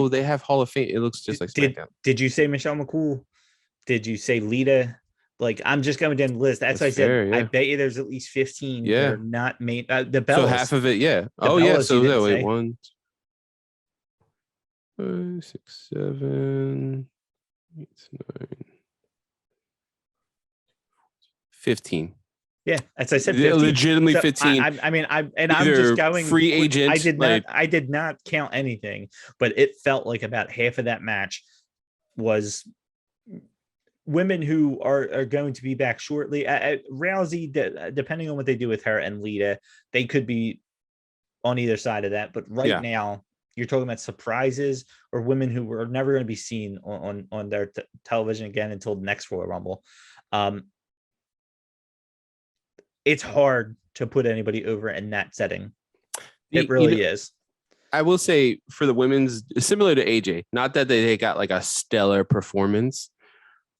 They have Hall of Fame. It looks just like SmackDown. Did you say Michelle McCool? Did you say Lita? Like, I'm just going down the list. That's why I said fair, yeah. I bet you there's at least 15 that are not made. The Bellas. So half of it, yeah. So that wait, 1, 5, 6, 7, 8, 9, 15. Yeah, as I said, 15. Legitimately so 15. I'm just going free agent. I did not count anything, but it felt like about half of that match was women who are going to be back shortly. Rousey, depending on what they do with her and Lita, they could be on either side of that. But now, you're talking about surprises or women who are never going to be seen on their television again until the next Royal Rumble. It's hard to put anybody over in that setting. It really is. I will say for the women's, similar to AJ, not that they got like a stellar performance.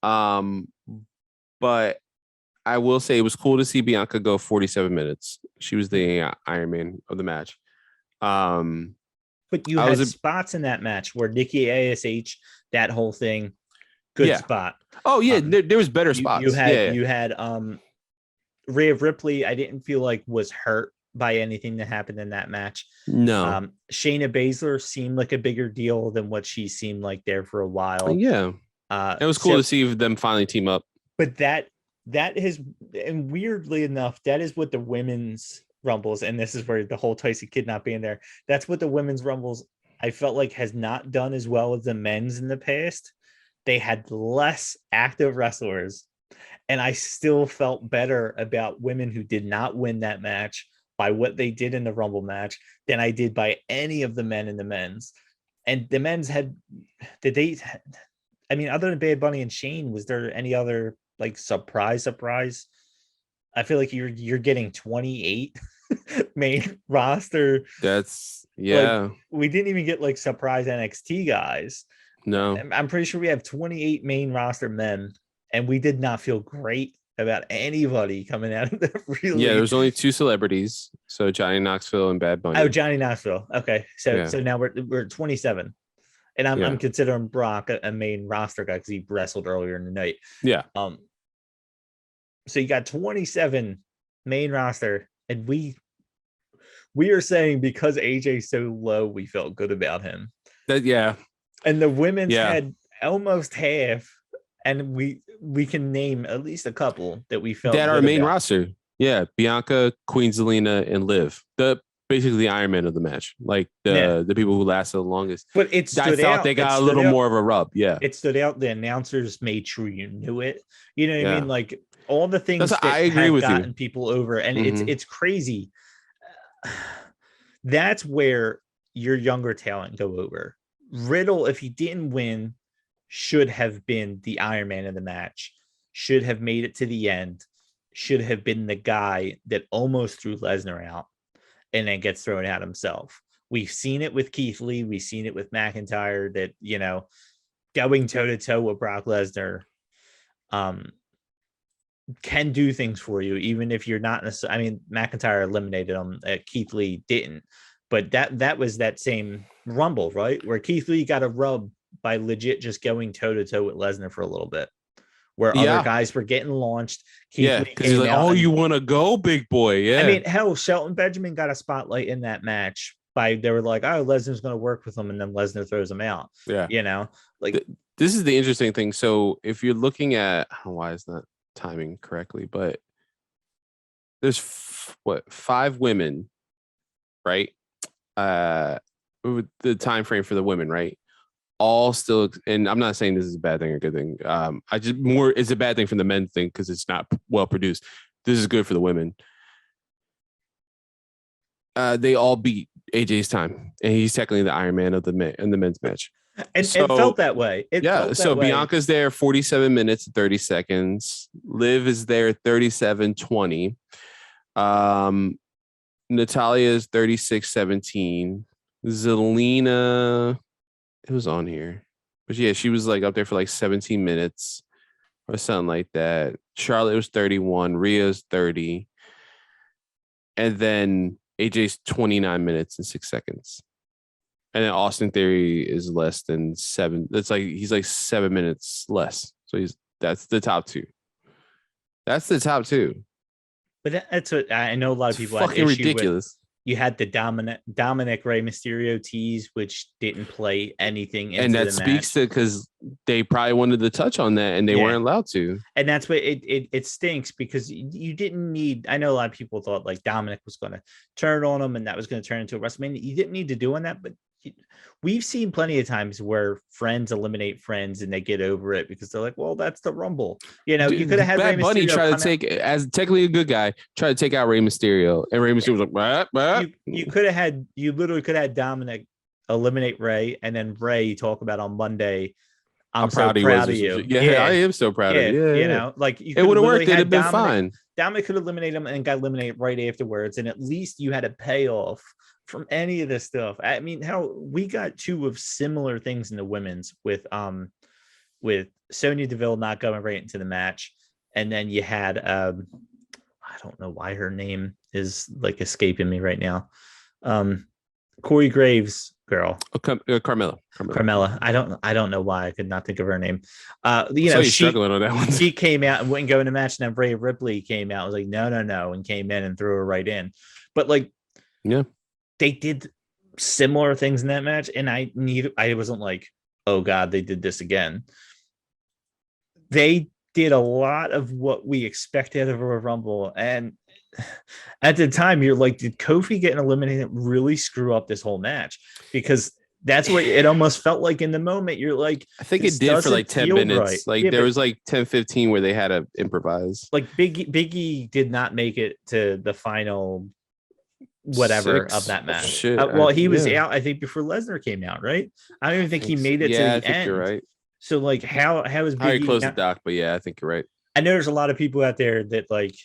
But I will say it was cool to see Bianca go 47 minutes. She was the Iron Man of the match. But you had spots in that match where Nikki ASH, that whole thing, good spot. Oh yeah, there was better spots. You had Rhea Ripley. I didn't feel like was hurt by anything that happened in that match. No. Shayna Baszler seemed like a bigger deal than what she seemed like there for a while. Yeah. It was cool to see them finally team up. But that is, and weirdly enough, that is what the women's Rumbles, and this is where the whole Tyson Kidd not being there, that's what the women's Rumbles I felt like has not done as well as the men's in the past. They had less active wrestlers, and I still felt better about women who did not win that match by what they did in the Rumble match than I did by any of the men in the men's. And the men's other than Bad Bunny and Shane, was there any other like surprise? I feel like you're getting 28 main roster. That's Like, we didn't even get like surprise NXT guys. No, I'm pretty sure we have 28 main roster men, and we did not feel great about anybody coming out of the really. Yeah, there's only 2 celebrities, so Johnny Knoxville and Bad Bunny. Oh, Johnny Knoxville. Okay, so now we're 27. And I'm considering Brock a main roster guy because he wrestled earlier in the night. Yeah. So you got 27 main roster, and we are saying because AJ's so low, we felt good about him. And the women's had almost half, and we can name at least a couple that we felt that are main roster. Yeah, Bianca, Queen Zelina, and Liv. Basically the Iron Man of the match, like the people who lasted the longest. But it stood out. I thought they got a little more of a rub. Yeah, it stood out. The announcers made sure you knew it. You know what I mean? Like all the things that I agree with gotten people over, and it's crazy. That's where your younger talent go over. Riddle, if he didn't win, should have been the Iron Man of the match. Should have made it to the end. Should have been the guy that almost threw Lesnar out and then gets thrown out himself. We've seen it with Keith Lee. We've seen it with McIntyre that, going toe-to-toe with Brock Lesnar can do things for you, even if you're not necessarily. I mean, McIntyre eliminated him. Keith Lee didn't. But that was that same Rumble, right? Where Keith Lee got a rub by legit just going toe-to-toe with Lesnar for a little bit. Where other guys were getting launched. Because he's like, oh, you want to go, big boy? Yeah. I mean, hell, Shelton Benjamin got a spotlight in that match. They were like, oh, Lesnar's going to work with him, and then Lesnar throws him out. Yeah. This is the interesting thing. So if you're looking at, I don't know why it's not timing correctly, but there's 5 women, right? The time frame for the women, right? All still, and I'm not saying this is a bad thing or a good thing. It's a bad thing for the men's thing because it's not well produced. This is good for the women. They all beat AJ's time, and he's technically the Iron Man of the men's match. And it felt that way. Bianca's there 47 minutes and 30 seconds. Liv is there 37:20. Natalia is 36:17. Zelina, it was on here, but yeah, she was like up there for like 17 minutes or something like that. Charlotte was 31. Rhea's 30, and then AJ's 29 minutes and 6 seconds. And then Austin Theory is less than 7. That's like he's like 7 minutes less. So that's the top 2. That's the top 2. But that's what I know. A lot of people fucking ridiculous. You had the Dominic Rey Mysterio tease, which didn't play anything into and that the speaks to because they probably wanted to touch on that and they weren't allowed to. And that's what it stinks because you didn't need. I know a lot of people thought like Dominic was going to turn on him and that was going to turn into a WrestleMania. You didn't need to do on that, but we've seen plenty of times where friends eliminate friends and they get over it because they're like, well, that's the Rumble. You could have had Bad Bunny try to take, as technically a good guy, try to take out Rey Mysterio. And Rey Mysterio was like, bah. You literally could have had Dominic eliminate Rey and then Rey talk about on Monday, I'm so proud of you. Yeah, I am so proud of you. Yeah, it would have worked. It'd have been fine. Dominic could eliminate him and got eliminated right afterwards. And at least you had a payoff from any of this stuff. I mean, how we got 2 of similar things in the women's with Sonya Deville not going right into the match. And then you had I don't know why her name is like escaping me right now. Corey Graves girl. Carmella. I don't know why I could not think of her name. She's struggling on that one. She came out and wouldn't go in the match, and then Rhea Ripley came out and was like, no, and came in and threw her right in. But they did similar things in that match, and I wasn't like, oh God, they did this again. They did a lot of what we expected of a Rumble, and at the time you're like, did Kofi getting eliminated really screw up this whole match? Because that's what it almost felt like in the moment. You're like, I think it did for like 10 minutes. Right. There was like 10-15 where they had to improvise. Like Biggie did not make it to the final whatever 6 of that match. He was out, I think, before Lesnar came out, right? I don't even think he made it to the end. I think you're right. So like how is Biggie? I closed the doc, but yeah, I think you're right. I know there's a lot of people out there that like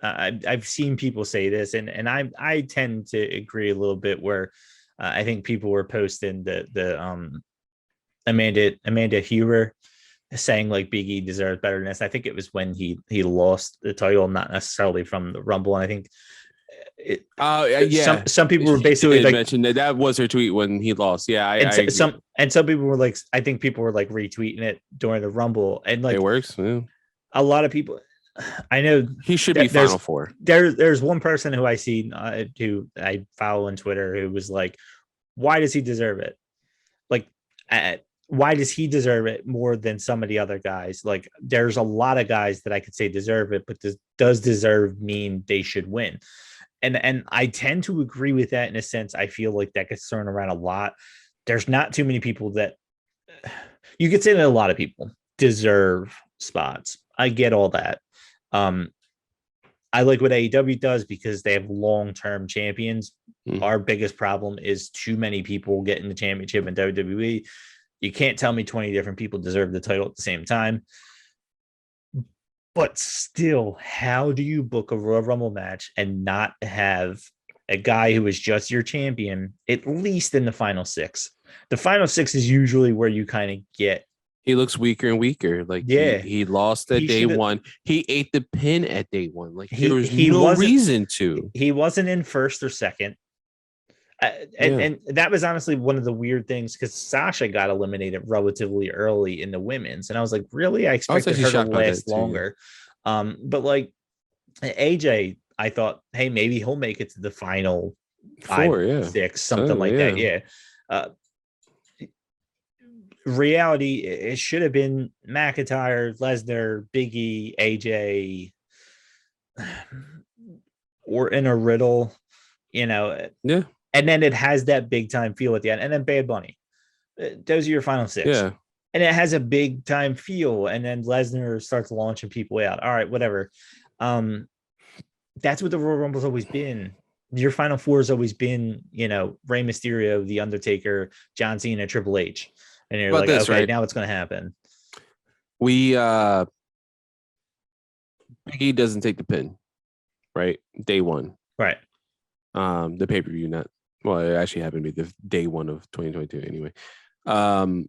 I've seen people say this, and I tend to agree a little bit. Where I think people were posting the Amanda Hewer saying like Big E deserves better than this. I think it was when he lost the title, not necessarily from the Rumble. And I think some people were basically like mentioned that was her tweet when he lost. Yeah, some people were like, I think people were like retweeting it during the Rumble, and like it works. Yeah. A lot of people. I know he should be Final Four. There's one person who I see who I follow on Twitter who was like, why does he deserve it? Like why does he deserve it more than some of the other guys? Like, there's a lot of guys that I could say deserve it, but does deserve mean they should win? And I tend to agree with that in a sense. I feel like that gets thrown around a lot. There's not too many people that you could say that a lot of people deserve spots. I get all that. I like what AEW does because they have long-term champions. Our biggest problem is too many people getting the championship in WWE. You can't tell me 20 different people deserve the title at the same time. But still, how do you book a Royal Rumble match and not have a guy who is just your champion, at least in the final six? The final six is usually where you kind of get. He looks weaker and weaker. Like, yeah, he lost at day one. He ate the pin at day one. Like, there was no reason to. He wasn't in first or second. And that was honestly one of the weird things because Sasha got eliminated relatively early in the women's, and I was like, really? I expected her to last longer. But like AJ, I thought, hey, maybe he'll make it to the final 5, 6, something like that. Yeah. Reality, it should have been McIntyre, Lesnar, Big E, AJ, or in a Riddle, Yeah. And then it has that big time feel at the end, and then Bad Bunny. Those are your final six. Yeah. And it has a big time feel, and then Lesnar starts launching people out. All right, whatever. That's what the Royal Rumble's always been. Your final four has always been, Rey Mysterio, The Undertaker, John Cena, Triple H. And you're like, okay, right? Now what's going to happen? Big E doesn't take the pin, right? Day one. Right. The pay-per-view, it actually happened to be the day one of 2022 anyway.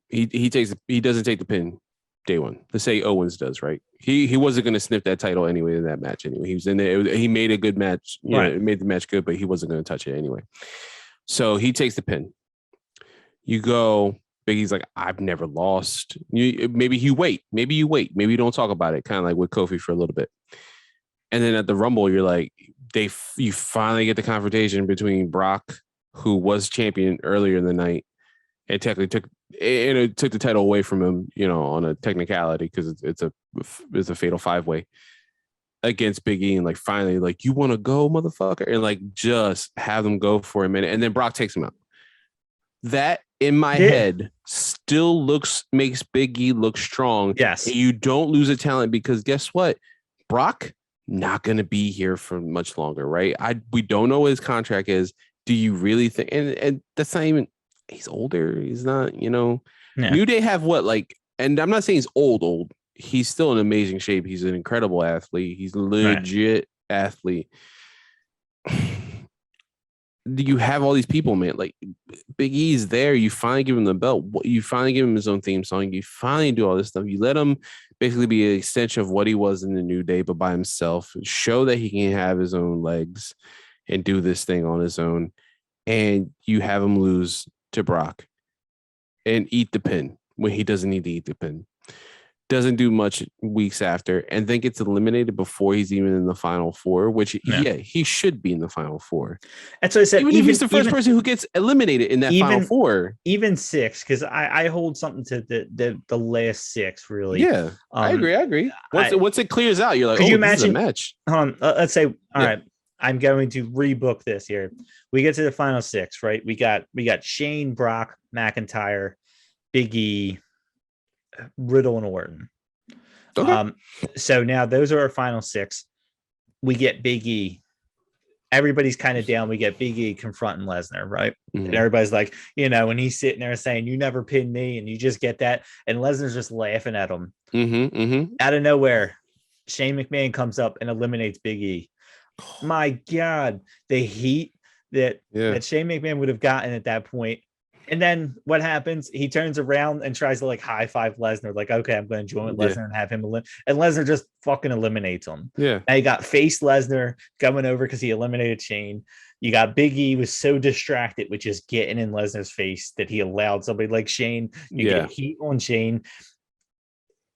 He doesn't take the pin day one. Let's say Owens does, right? He wasn't going to sniff that title anyway in that match anyway. He was in there. He made a good match. It made the match good, but he wasn't going to touch it anyway. So he takes the pin. You go, Biggie's like, I've never lost. Maybe you wait. Maybe you don't talk about it. Kind of like with Kofi for a little bit. And then at the Rumble, you're like, you finally get the confrontation between Brock, who was champion earlier in the night, and technically took the title away from him, on a technicality because it's a fatal 5-way against Big E, and like finally, like, you want to go, motherfucker, and like just have them go for a minute, and then Brock takes him out. That in my head still makes Big E look strong. Yes, and you don't lose a talent because guess what, Brock not going to be here for much longer, right? We don't know what his contract is. Do you really think? And that's not even. He's older. He's not. New Day have what, like? And I'm not saying he's old. He's still in amazing shape. He's an incredible athlete. He's a legit athlete. You have all these people, man. Like Big E's there. You finally give him the belt. You finally give him his own theme song. You finally do all this stuff. You let him basically be an extension of what he was in the New Day, but by himself. Show that he can have his own legs and do this thing on his own. And you have him lose to Brock and eat the pin when he doesn't need to eat the pin. Doesn't do much weeks after, and then gets eliminated before he's even in the final four, which he should be in the final four. That's what I said. Even if he's the first person who gets eliminated in that final four. Even 6, because I hold something to the last 6, really. Yeah, I agree. Once it clears out, you're like, could you imagine, this is a match. Let's say, all right, I'm going to rebook this here. We get to the final 6, right? We got Shane, Brock, McIntyre, Big E, Riddle, and Orton. Okay. So now those are our final 6. We get Big E. Everybody's kind of down. We get Big E confronting Lesnar, right? Mm-hmm. And everybody's like, when he's sitting there saying, "You never pinned me," and you just get that, and Lesnar's just laughing at him. Out of nowhere, Shane McMahon comes up and eliminates Big E. My God, the heat that Shane McMahon would have gotten at that point. And then what happens? He turns around and tries to like high five Lesnar, like, okay, I'm going to join with Lesnar and have him and Lesnar just fucking eliminates him. Yeah. Now you got face Lesnar coming over because he eliminated Shane. You got Big E was so distracted with just getting in Lesnar's face that he allowed somebody like Shane. You get heat on Shane.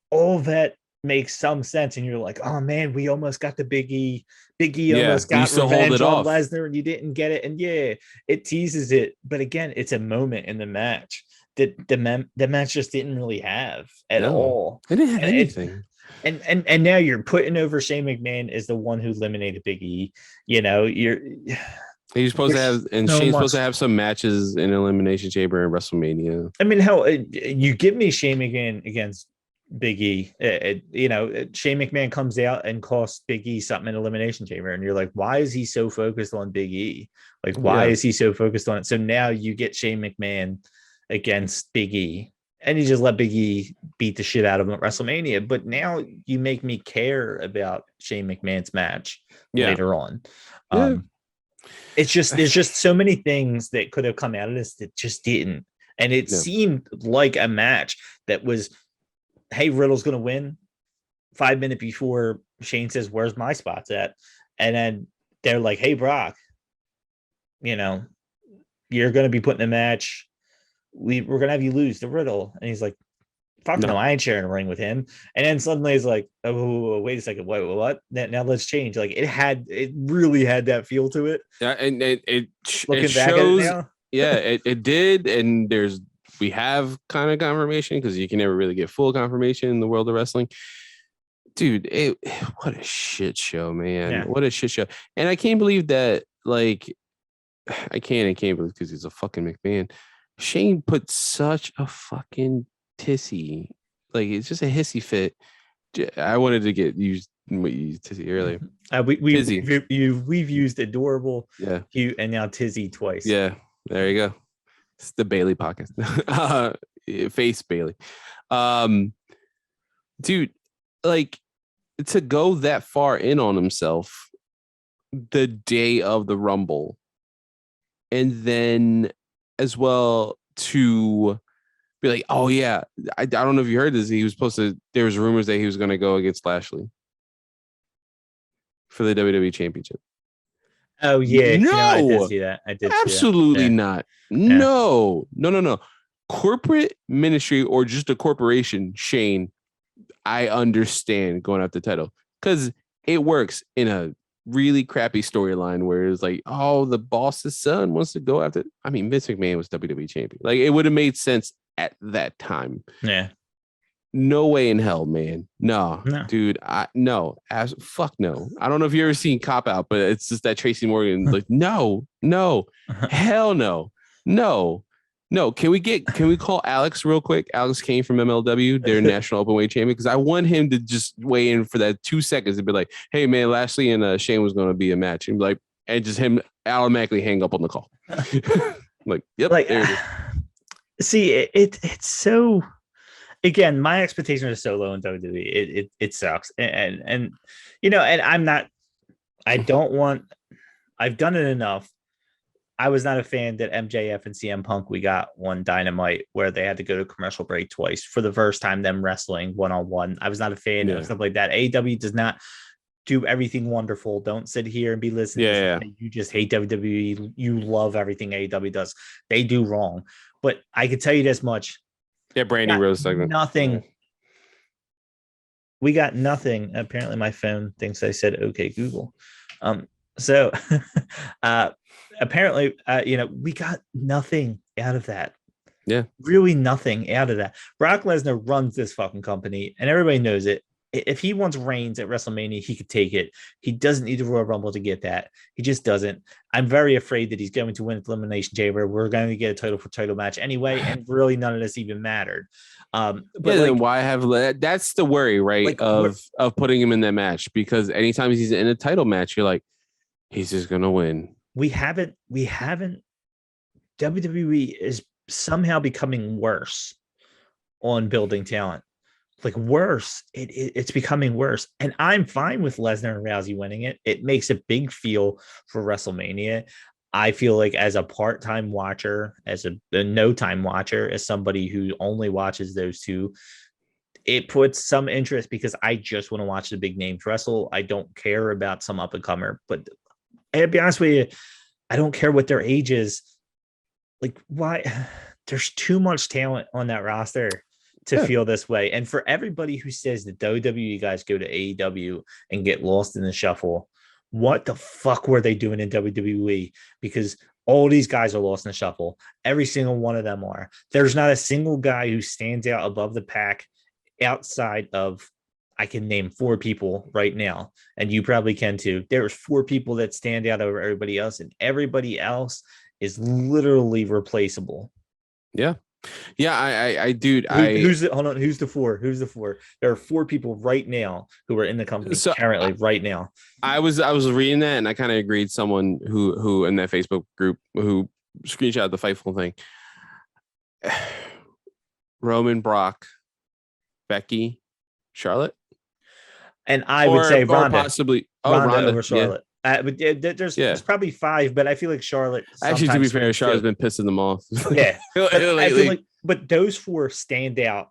All that makes some sense, and you're like, oh man, we almost got the Big E. Big E almost got revenge on Lesnar, and you didn't get it. And it teases it, but again, it's a moment in the match the match just didn't really have at all. It didn't have anything. And now you're putting over Shane McMahon as the one who eliminated Big E. You know, he's supposed to have, and Shane's supposed to have some matches in Elimination Chamber and WrestleMania. I mean, hell, you give me Shane McMahon against Big E. Shane McMahon comes out and costs Big E something in Elimination Chamber, and you're like, why is he so focused on Big E? Like, why is he so focused on it? So now you get Shane McMahon against Big E, and you just let Big E beat the shit out of him at WrestleMania. But now you make me care about Shane McMahon's match later on. It's just there's just so many things that could have come out of this that just didn't. And it seemed like a match that was, hey, Riddle's going to win 5 minutes before Shane says, where's my spots at? And then they're like, hey, Brock, you're going to be put in a match. We're going to have you lose to Riddle. And he's like, fuck no, I ain't sharing a ring with him. And then suddenly he's like, oh, wait a second. What? Now let's change. Like it really had that feel to it. Yeah. And it looking it back shows, at it now. Yeah, it did. And we have kind of confirmation, because you can never really get full confirmation in the world of wrestling. Dude, what a shit show, man. Yeah. What a shit show. And I can't believe that, like, I can't believe, because he's a fucking McMahon. Shane put such a fucking tissy, like, it's just a hissy fit. I wanted to get used tissy earlier. We've used adorable, cute, and now tizzy twice. Yeah, there you go. It's the Bailey pocket. Face Bailey. Dude, like, to go that far in on himself the day of the Rumble, and then as well to be like, oh yeah, I don't know if you heard this. He was supposed to. There was rumors that he was going to go against Lashley for the WWE Championship. Oh yeah, no, I did see that. Absolutely not. Yeah. No. Corporate ministry or just a corporation, Shane, I understand going after the title, because it works in a really crappy storyline where it's like, oh, the boss's son wants to go after. I mean, Vince McMahon was WWE champion. Like, it would have made sense at that time. Yeah. No way in hell, man. No. Dude. Fuck no. I don't know if you ever seen Cop Out, but it's just that Tracy Morgan, like, no, hell no. Can we call Alex real quick? Alex Kane from MLW, their national openweight champion, because I want him to just weigh in for that 2 seconds and be like, hey man, Lashley and Shane was going to be a match, and be like, and just him automatically hang up on the call. Like, yep. Like, there it is. See, it's so. Again, my expectations are so low in WWE. It sucks, and and I'm not. I've done it enough. I was not a fan that MJF and CM Punk, we got one Dynamite where they had to go to commercial break twice for the first time, them wrestling one-on-one. I was not a fan of stuff like that. AEW does not do everything wonderful. Don't sit here and be listening. You just hate WWE. You love everything AEW does. They do wrong. But I can tell you this much. Yeah, Brandy Rose segment. Nothing. We got nothing. Apparently my phone thinks I said, okay, Google. So apparently, we got nothing out of that. Yeah. Really nothing out of that. Brock Lesnar runs this fucking company, and everybody knows it. If he wants reigns at WrestleMania, he could take it. He doesn't need the Royal Rumble to get that. He just doesn't. I'm very afraid that he's going to win the Elimination Chamber. We're going to get a title for title match anyway, and really none of this even mattered. But then why have that's the worry, right? Of putting him in that match, because anytime he's in a title match, you're like, he's just gonna win. We haven't. WWE is somehow becoming worse on building talent. Like, worse. It's becoming worse. And I'm fine with Lesnar and Rousey winning it. It makes a big feel for WrestleMania. I feel like, as a part-time watcher, as a no-time watcher, as somebody who only watches those two, it puts some interest, because I just want to watch the big names wrestle. I don't care about some up-and-comer. But I'll be honest with you, I don't care what their age is. Like, why? There's too much talent on that roster to feel this way. And for everybody who says that WWE guys go to AEW and get lost in the shuffle, what the fuck were they doing in WWE? Because All these guys are lost in the shuffle. Every single one of them are. There's not a single guy who stands out above the pack outside of, I can name 4 people right now, and you probably can too. There's 4 people that stand out over everybody else, and everybody else is literally replaceable. Yeah. Yeah, I dude, who's the, hold on, who's the 4? Who's the 4? There are 4 people right now who are in the company currently right now. I was reading that and I kind of agreed. Someone who in that Facebook group who screenshot the Fightful thing. Roman, Brock, Becky, Charlotte. And I would say Ronda, possibly Ronda over Charlotte. Yeah. But there's probably 5, but I feel like Charlotte. Actually, to be fair, Charlotte's been pissing them off. Yeah, I feel like, but those 4 stand out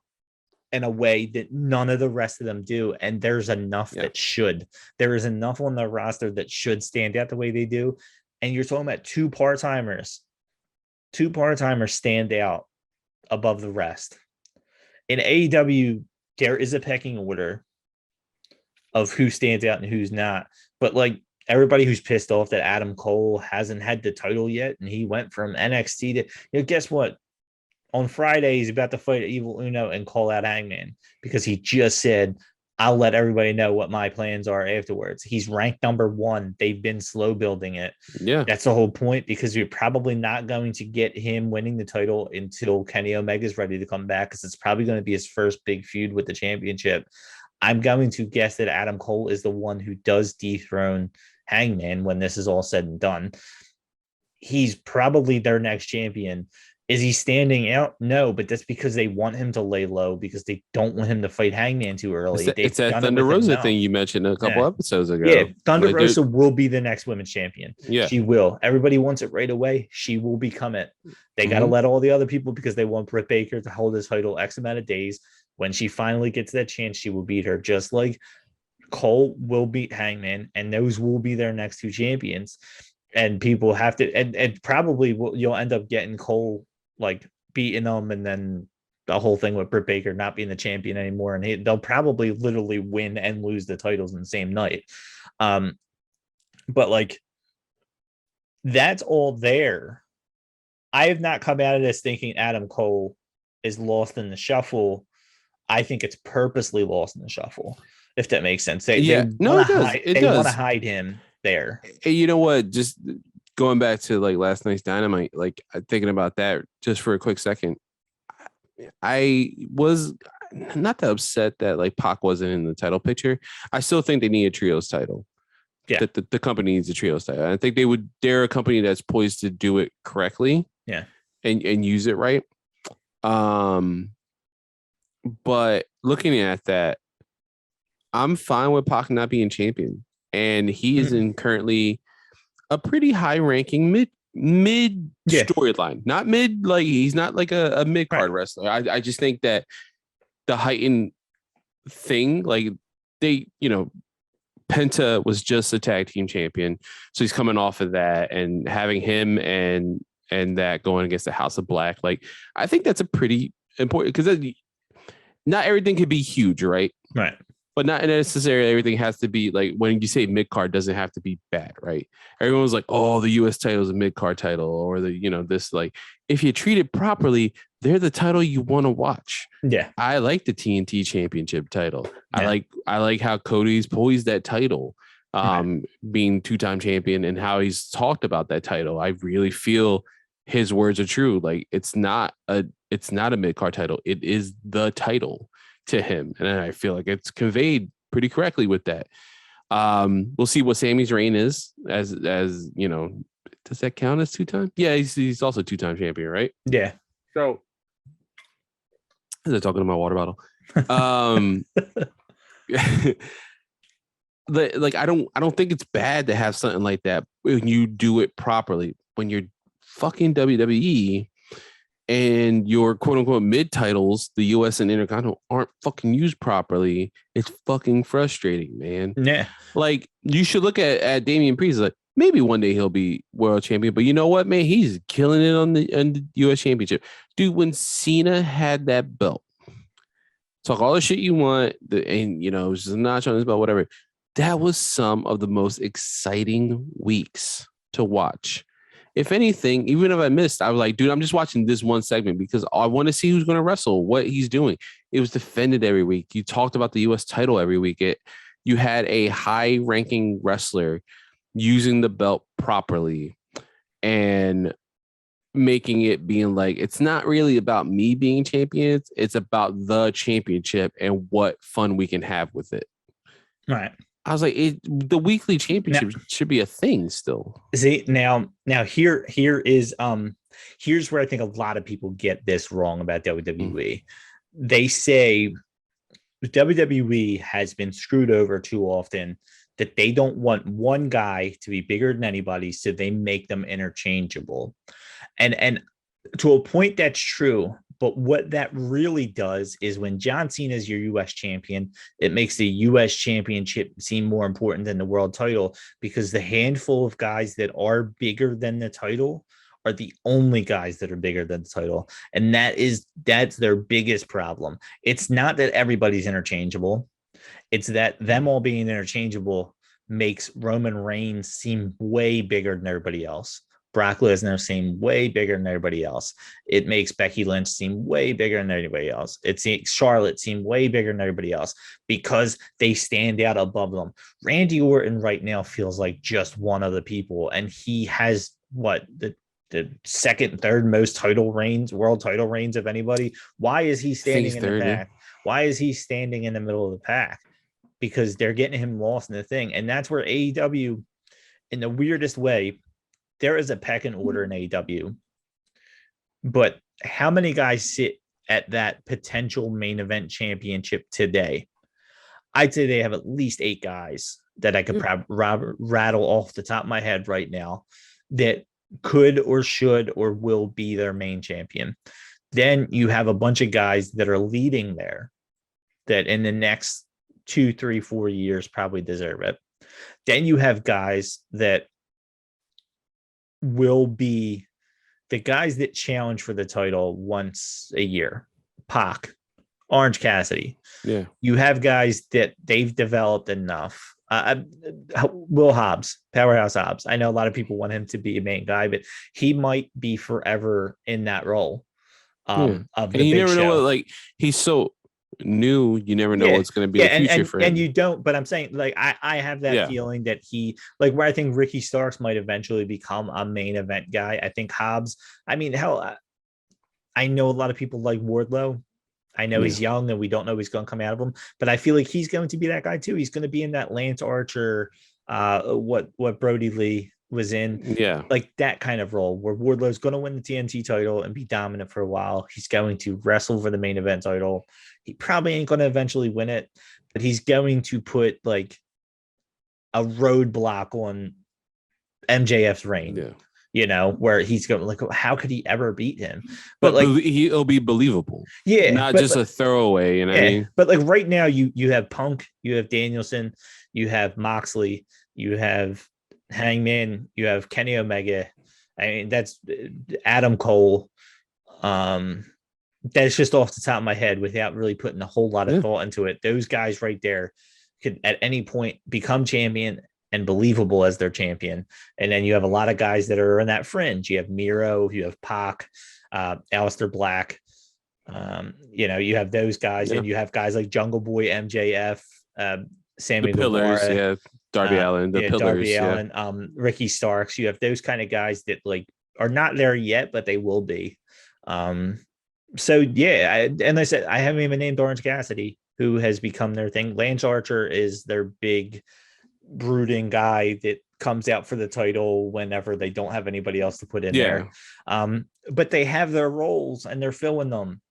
in a way that none of the rest of them do, and there's enough that should. There is enough on the roster that should stand out the way they do. And you're talking about 2 part-timers. 2 part-timers stand out above the rest. In AEW, there is a pecking order of who stands out and who's not. But like everybody who's pissed off that Adam Cole hasn't had the title yet, and he went from NXT to, guess what? On Friday, he's about to fight Evil Uno and call out Hangman because he just said, I'll let everybody know what my plans are afterwards. He's ranked number 1. They've been slow building it. Yeah. That's the whole point, because you're probably not going to get him winning the title until Kenny Omega's ready to come back, because it's probably going to be his first big feud with the championship. I'm going to guess that Adam Cole is the one who does dethrone Hangman when this is all said and done. He's probably their next champion. Is he standing out? No, but that's because they want him to lay low, because they don't want him to fight Hangman too early. It's that Thunder Rosa thing you mentioned a couple episodes ago. Yeah, Thunder Rosa will be the next women's champion. Yeah, she will. Everybody wants it right away. She will become it. They got to let all the other people, because they want Britt Baker to hold his title X amount of days. When she finally gets that chance, she will beat her, just like Cole will beat Hangman, and those will be their next 2 champions. And people have to, and probably you'll end up getting Cole like beating them, and then the whole thing with Britt Baker not being the champion anymore, and they'll probably literally win and lose the titles in the same night. But like, that's all there. I have not come out of this thinking Adam Cole is lost in the shuffle. I think it's purposely lost in the shuffle, if that makes sense. They want to hide him there. Hey, you know what? Just going back to like last night's Dynamite, like thinking about that just for a quick second, I was not that upset that like Pac wasn't in the title picture. I still think they need a trios title. Yeah, the company needs a trios title. I think they're a company that's poised to do it correctly. Yeah, and use it right. But looking at that, I'm fine with Pac not being champion, and he is in currently a pretty high ranking mid storyline, not mid, like he's not like a mid card wrestler. I just think that the heightened thing, like they, Penta was just a tag team champion, so he's coming off of that, and having him and that going against the House of Black, like I think that's a pretty important, because not everything could be huge, right? Right. But not necessarily everything has to be like, when you say mid card, doesn't have to be bad, right? Everyone's like, oh, the US title is a mid card title, or this, like, if you treat it properly, they're the title you want to watch. Yeah. I like the TNT championship title. Yeah. I like how Cody's poised that title, being 2-time champion, and how he's talked about that title. I really feel his words are true. Like, it's not a mid card title. It is the title to him, and I feel like it's conveyed pretty correctly with that. We'll see what Sammy's reign is, as does that count as 2-time? Yeah, he's also 2-time champion, right? Yeah. So, as I'm talking to my water bottle, like I don't think it's bad to have something like that when you do it properly. When you're fucking WWE, and your quote unquote mid titles, the US and Intercontinental, aren't fucking used properly, it's fucking frustrating, man. Yeah. Like, you should look at Damian Priest, like, maybe one day he'll be world champion, but you know what, man? He's killing it on the US championship. Dude, when Cena had that belt, talk all the shit you want, and it was just a notch on his belt, whatever. That was some of the most exciting weeks to watch. if anything, even if I missed, I was like, dude, I'm just watching this one segment because I want to see who's going to wrestle, what he's doing. It was defended every week. You talked about the U.S. title every week. You had a high-ranking wrestler using the belt properly and making it being like, it's not really about me being champion. It's about the championship and what fun we can have with it. Right. I was like, the weekly championship should be a thing still. See, now here is here's where I think a lot of people get this wrong about WWE. They say WWE has been screwed over too often, that they don't want one guy to be bigger than anybody, so they make them interchangeable. And to a point, that's true. But what that really does is when John Cena is your U.S. champion, it makes the U.S. championship seem more important than the world title, because the handful of guys that are bigger than the title are the only guys that are bigger than the title. And that's their biggest problem. It's not that everybody's interchangeable. It's that them all being interchangeable makes Roman Reigns seem way bigger than everybody else. Brock Lesnar seem way bigger than everybody else. It makes Becky Lynch seem way bigger than anybody else. It makes Charlotte seem way bigger than everybody else because they stand out above them. Randy Orton right now feels like just one of the people, and he has the second, third most world title reigns of anybody. Why is he standing in the pack? Why is he standing in the middle of the pack? Because they're getting him lost in the thing. And that's where AEW, in the weirdest way, there is a pecking order in AEW, but how many guys sit at that potential main event championship today? I'd say they have at least 8 guys that I could rattle off the top of my head right now that could or should or will be their main champion. Then you have a bunch of guys that are leading there that in the next 2, 3, 4 years probably deserve it. Then you have guys that will be the guys that challenge for the title once a year. Pac, Orange Cassidy. Yeah. You have guys that they've developed enough. Will Hobbs, Powerhouse Hobbs. I know a lot of people want him to be a main guy, but he might be forever in that role. Of the you big never show. know what, like, he's so new, you never know what's going to be the future for him. And you don't, but I'm saying, like, I have that feeling that he, like, where I think Ricky Starks might eventually become a main event guy. I think Hobbs, I mean, hell, I know a lot of people like Wardlow. I know he's young and we don't know he's going to come out of him, but I feel like he's going to be that guy too. He's going to be in that Lance Archer, what Brody Lee was in, like that kind of role where Wardlow's going to win the TNT title and be dominant for a while. He's going to wrestle for the main event title. He probably ain't going to eventually win it, but he's going to put like a roadblock on MJF's reign, you know, where he's going like, how could he ever beat him? But like he'll be believable. Yeah. Not just a throwaway, you know what I mean? But like right now you have Punk, you have Danielson, you have Moxley, you have Hangman, you have Kenny Omega. I mean, that's Adam Cole. That's just off the top of my head without really putting a whole lot of thought into it. Those guys right there could at any point become champion and believable as their champion. And then you have a lot of guys that are in that fringe. You have Miro, you have Pac, Aleister Black. You know, you have those guys, and you have guys like Jungle Boy, MJF, Sammy Guevara, Darby Allin, Allin, Ricky Starks. You have those kind of guys that like are not there yet, but they will be. So and I said I haven't even named Orange Cassidy, who has become their thing. Lance Archer is their big brooding guy that comes out for the title whenever they don't have anybody else to put in there. But they have their roles and they're filling them,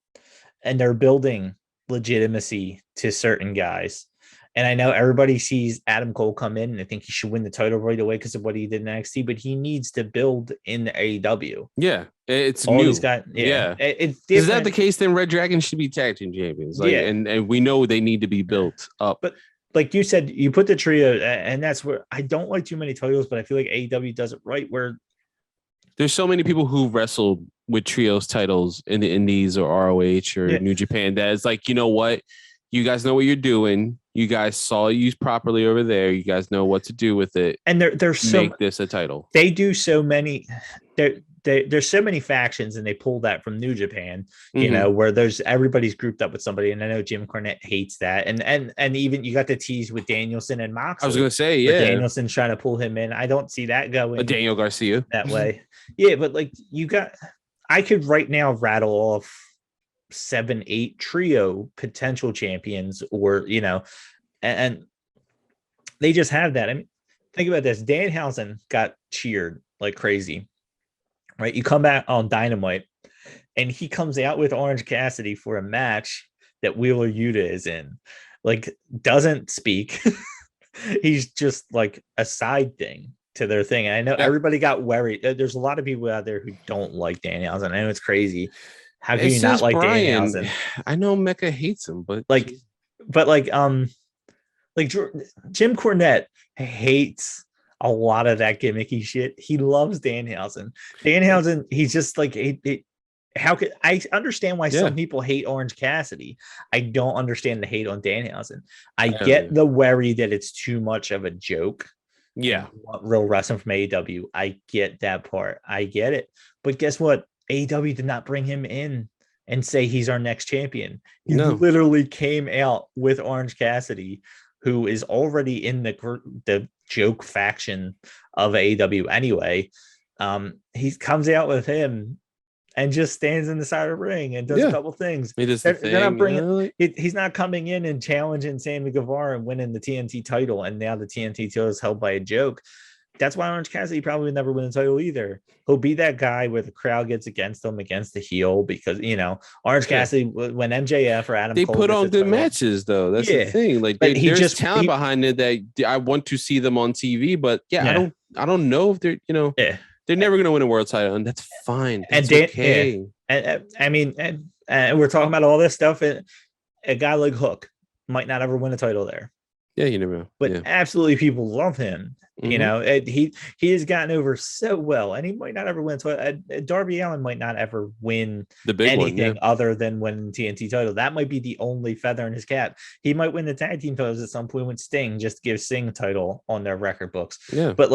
and they're building legitimacy to certain guys. And I know everybody sees Adam Cole come in and they think he should win the title right away because of what he did in NXT, but he needs to build in the AEW. Yeah, it's all new. These guys, it's different. Is that the case? Then Red Dragon should be tag team champions. Like, and we know they need to be built up. But like you said, you put the trio, and that's where I don't like too many titles, but I feel like AEW does it right. Where there's so many people who wrestled with trios titles in the Indies or ROH or New Japan that it's like, you know what, you guys know what you're doing. You guys saw it used properly over there. You guys know what to do with it. And there's so make this a title. They do so many. There's so many factions, and they pull that from New Japan. You know, where everybody's grouped up with somebody, and I know Jim Cornette hates that. And even you got the tease with Danielson and Moxley. I was gonna say, yeah, Danielson's trying to pull him in. I don't see that going. Daniel Garcia that way. Yeah, but like I could right now rattle off 7-8 trio potential champions, or and they just have that. I mean, think about this. Danhausen got cheered like crazy, right? You come back on Dynamite and he comes out with Orange Cassidy for a match that Wheeler Yuta is in, like doesn't speak. He's just like a side thing to their thing. And I know everybody got worried. There's a lot of people out there who don't like Danhausen. I know it's crazy. How can you not like Danhausen? I know Mecca hates him, but Jim Cornette hates a lot of that gimmicky shit. He loves Danhausen. He's just like how could I understand why some people hate Orange Cassidy? I don't understand the hate on Danhausen. I get the worry that it's too much of a joke. Yeah, real wrestling from AEW. I get that part. I get it. But guess what? AEW did not bring him in and say he's our next champion. He literally came out with Orange Cassidy, who is already in the joke faction of AEW anyway. He comes out with him and just stands in the side of the ring and does a couple things. He's not coming in and challenging Sammy Guevara and winning the TNT title, and now the TNT title is held by a joke. That's why Orange Cassidy probably would never win the title either. He'll be that guy where the crowd gets against him, against the heel, because Orange Cassidy, when MJF or Adam they Cole put on good matches though. That's the thing. Like there's just talent behind it that I want to see them on TV, but I don't know if they're they're never gonna win a world title, and that's fine. That's okay. And I mean, and we're talking about all this stuff, and a guy like Hook might not ever win a title there. Yeah, you never know. But absolutely, people love him. He has gotten over so well, and he might not ever win. Darby Allin might not ever win the big anything other than winning the TNT title. That might be the only feather in his cap. He might win the tag team titles at some point with Sting, just to give Sting a title on their record books. Yeah, but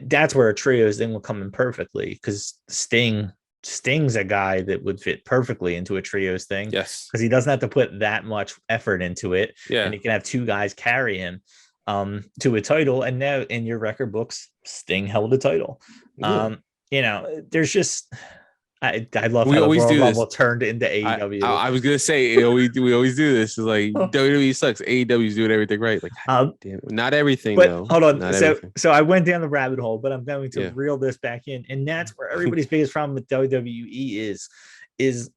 that's where a trios thing will come in perfectly, because Sting's a guy that would fit perfectly into a trios thing. Yes, because he doesn't have to put that much effort into it. Yeah, and he can have two guys carry him to a title. And now in your record books, Sting held a title. There's just I love we how always the Royal do Rumble this. turned into AEW. I was gonna say we always do this. It's like WWE sucks. AEW's doing everything right. Like damn it. Not everything though. Hold on. So I went down the rabbit hole, but I'm going to reel this back in. And that's where everybody's biggest problem with WWE is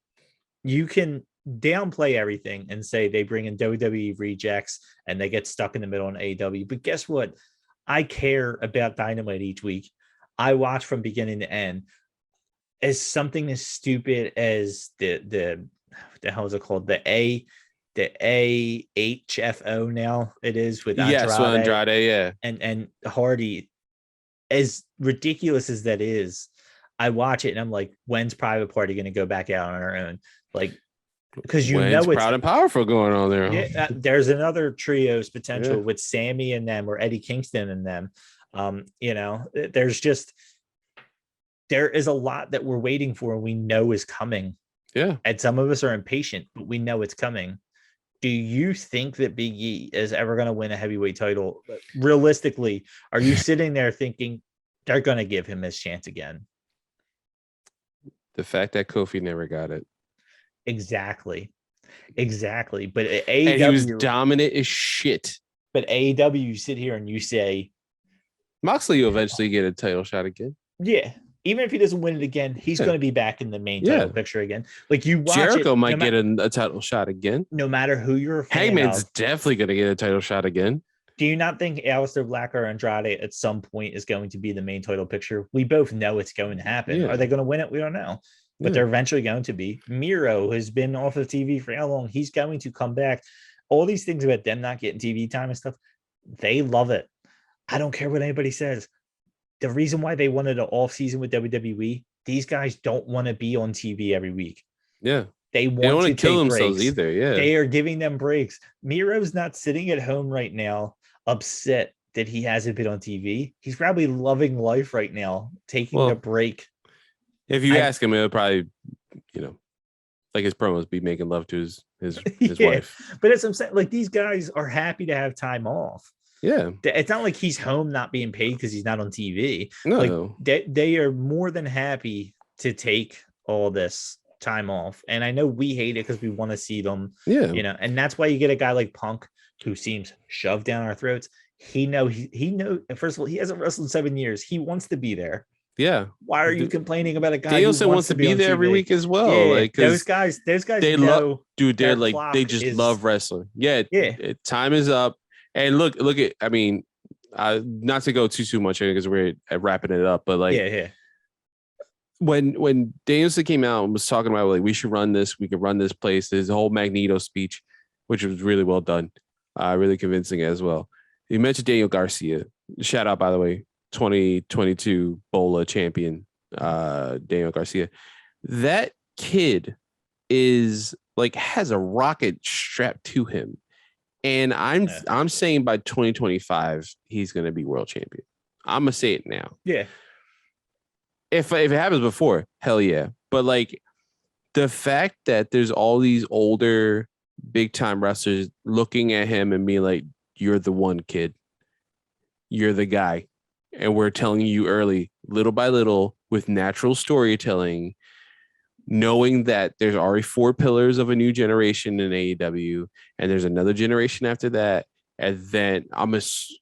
you can downplay everything and say they bring in WWE rejects and they get stuck in the middle in AEW. But guess what? I care about Dynamite each week. I watch from beginning to end. As something as stupid as the hell is it called? The AHFO now it is with Andrade, and Hardy. As ridiculous as that is, I watch it and I'm like, when's Private Party going to go back out on her own? Like, because it's Proud and Powerful going on there. Yeah, there's another trios potential with Sammy and them, or Eddie Kingston and them. There is a lot that we're waiting for and we know is coming. Yeah. And some of us are impatient, but we know it's coming. Do you think that Big E is ever going to win a heavyweight title? Realistically, are you sitting there thinking they're going to give him his chance again? The fact that Kofi never got it. Exactly. But AEW, and he was dominant as shit. But AEW, you sit here and you say Moxley will eventually get a title shot again. Yeah. Even if he doesn't win it again, he's going to be back in the main title picture again. Like you watch Jericho might get a title shot again. No matter who you're a fan Hangman's of, definitely going to get a title shot again. Do you not think Aleister Black or Andrade at some point is going to be the main title picture? We both know it's going to happen. Yeah. Are they going to win it? We don't know. But they're eventually going to be. Miro has been off of TV for how long? He's going to come back. All these things about them not getting TV time and stuff, they love it. I don't care what anybody says. The reason why they wanted an off season with WWE, these guys don't want to be on TV every week. Yeah. They They don't want want to to kill take themselves breaks. either. Yeah. They are giving them breaks. Miro's not sitting at home right now, upset that he hasn't been on TV. He's probably loving life right now, taking a break. If you ask him, it'll probably, like his promos, be making love to his wife. But as I'm saying, like, these guys are happy to have time off. Yeah. It's not like he's home not being paid because he's not on TV. No. Like, they are more than happy to take all this time off. And I know we hate it because we want to see them. Yeah. And that's why you get a guy like Punk who seems shoved down our throats. He knows, first of all, he hasn't wrestled in 7 years. He wants to be there. Yeah. Why are you complaining about a guy Danielson who wants to be there every week as well? Yeah, like those guys they love, dude. They're like, they just love wrestling. Yeah. Time is up. And look at, I mean, not to go too much because we're wrapping it up, but like, when Danielson came out and was talking about like we should run this, we could run this place, his whole Magneto speech, which was really well done, really convincing as well. He mentioned Daniel Garcia. Shout out, by the way, 2022 Bola champion, Daniel Garcia. That kid is like has a rocket strapped to him, and I'm saying by 2025 he's going to be world champion. I'm gonna say it now. Yeah. If it happens before, hell yeah. But like the fact that there's all these older big time wrestlers looking at him and being like, "You're the one, kid. You're the guy." And we're telling you early, little by little, with natural storytelling, knowing that there's already 4 pillars of a new generation in AEW, and there's another generation after that. And then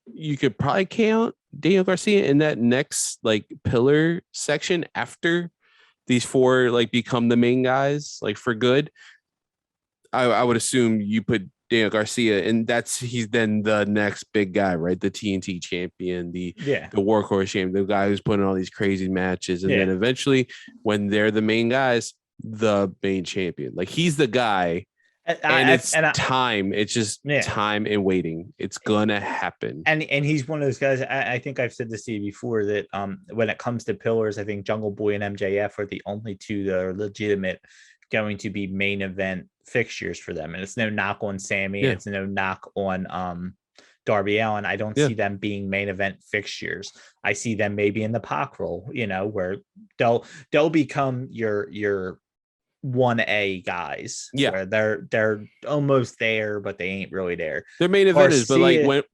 you could probably count Daniel Garcia in that next like pillar section after these 4 like become the main guys, like for good. I would assume you put Daniel Garcia, and he's then the next big guy, right? The TNT champion, the workhorse champion, the guy who's putting all these crazy matches, and then eventually, when they're the main guys, the main champion. Like he's the guy, it's time. It's just time and waiting. It's gonna happen. And he's one of those guys. I think I've said this to you before that when it comes to pillars, I think Jungle Boy and MJF are the only 2 that are legitimate going to be main event fixtures for them. And it's no knock on Sammy, and it's no knock on Darby Allin. I don't see them being main event fixtures. I see them maybe in the Pac role, where they'll become your 1A guys. Where they're almost there, but they ain't really there. They're main eventers,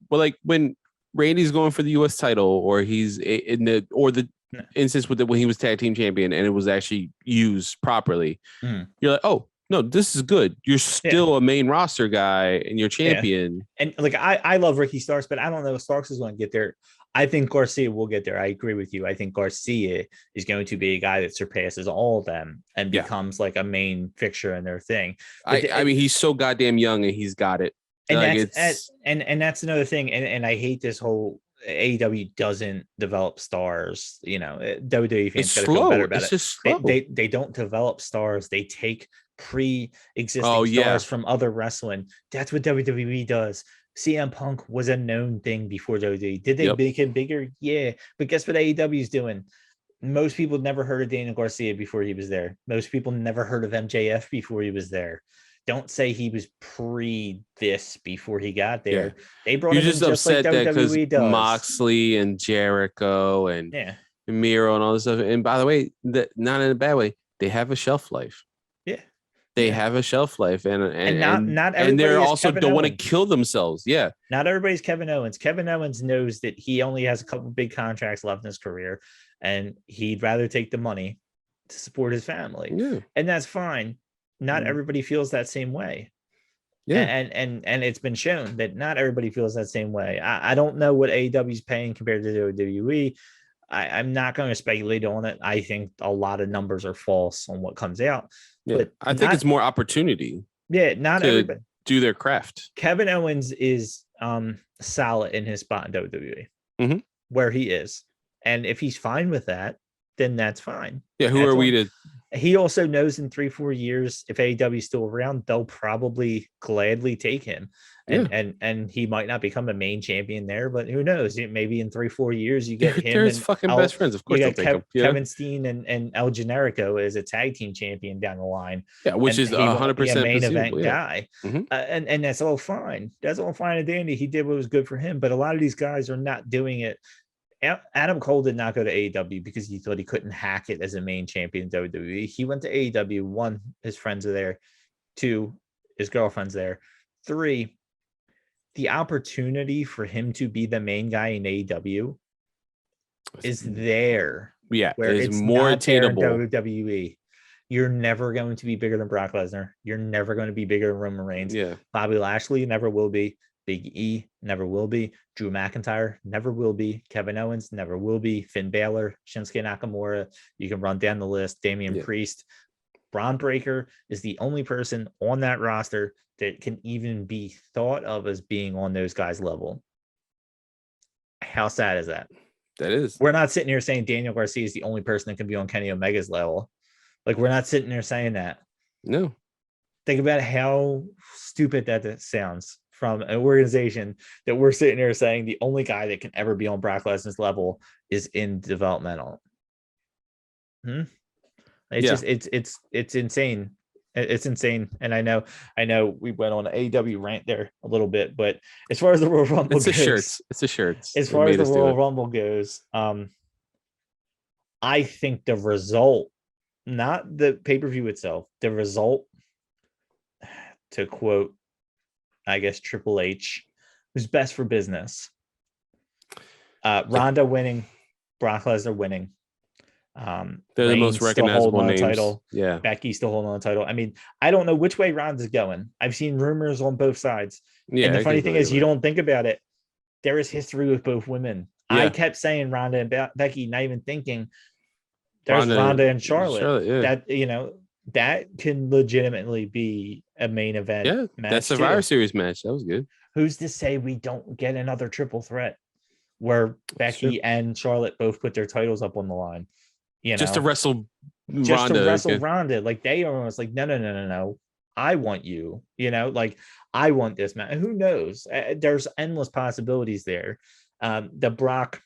but when Randy's going for the US title, or he's in the instance with when he was tag team champion and it was actually used properly, you're like, oh no, this is good. You're still a main roster guy and you're champion. And like I love Ricky Starks, but I don't know if Starks is going to get there. I think Garcia will get there. I agree with you. I think Garcia is going to be a guy that surpasses all of them and becomes like a main fixture in their thing. I mean, he's so goddamn young and he's got it. And like that's another thing. And I hate this whole AEW doesn't develop stars. WWE fans got to feel better about it. They don't develop stars. They take pre-existing stars from other wrestling. That's what WWE does. CM Punk was a known thing before WWE. Did they make him bigger? Yeah. But guess what AEW is doing? Most people never heard of Daniel Garcia before he was there. Most people never heard of MJF before he was there. Don't say he was pre this before he got there. They brought him just upset like that WWE does. Moxley and Jericho and Miro and all this stuff. And by the way, not in a bad way, they have a shelf life. Yeah. They have a shelf life, and not and they're also Kevin don't want to kill themselves. Yeah. Not everybody's Kevin Owens. Kevin Owens knows that he only has a couple big contracts left in his career, and he'd rather take the money to support his family. Yeah. And that's fine. Not everybody feels that same way. Yeah. And it's been shown that not everybody feels that same way. I don't know what AEW is paying compared to WWE. I'm not going to speculate on it. I think a lot of numbers are false on what comes out. Yeah. But I think it's more opportunity. Yeah, not everybody do their craft. Kevin Owens is solid in his spot in WWE, where he is. And if he's fine with that, then that's fine. Yeah, who that's are we to? He also knows in 3-4 years, if AEW is still around, they'll probably gladly take him. And he might not become a main champion there, but who knows? Maybe in 3-4 years you get him They're his fucking best friends. Of course, you they'll get take him. Kevin Steen and El Generico as a tag team champion down the line. Yeah, which is 100% main event yeah. guy. And that's all fine. That's all fine and dandy. He did what was good for him, but a lot of these guys are not doing it. Adam Cole did not go to AEW because he thought he couldn't hack it as a main champion in WWE. He went to AEW. 1, his friends are there. 2, his girlfriend's there. 3, the opportunity for him to be the main guy in AEW is there. Yeah, where it's more not attainable. WWE. You're never going to be bigger than Brock Lesnar. You're never going to be bigger than Roman Reigns. Yeah. Bobby Lashley never will be. Big E never will be. Drew McIntyre never will be. Kevin Owens never will be. Finn Balor, Shinsuke Nakamura. You can run down the list. Damian Priest. Braun Breaker is the only person on that roster that can even be thought of as being on those guys' level. How sad is that? That is. We're not sitting here saying Daniel Garcia is the only person that can be on Kenny Omega's level. Like, we're not sitting there saying that. No. Think about how stupid that sounds from an organization that we're sitting here saying the only guy that can ever be on Brock Lesnar's level is in developmental. It's insane. It's insane. And I know we went on an AEW rant there a little bit, but as far as the Royal Rumble goes, it's a shirt. As far as the Royal Rumble goes, I think the result, not the pay-per-view itself, the result, to quote, I guess, Triple H, who's best for business. Ronda winning, Brock Lesnar winning. They're the most recognizable names. Title. Yeah, Becky still holding on the title. I mean, I don't know which way Ronda's going. I've seen rumors on both sides. Yeah, and the funny thing is, you don't think about it. There is history with both women. Yeah. I kept saying Ronda and Becky, not even thinking there's Ronda and Charlotte. That that can legitimately be a main event. match that's Survivor Series match. That was good. Who's to say we don't get another triple threat where Becky and Charlotte both put their titles up on the line? Just to wrestle Ronda. Like, they are almost like, no. I want you. Like, I want this match. Who knows? There's endless possibilities there. The Brock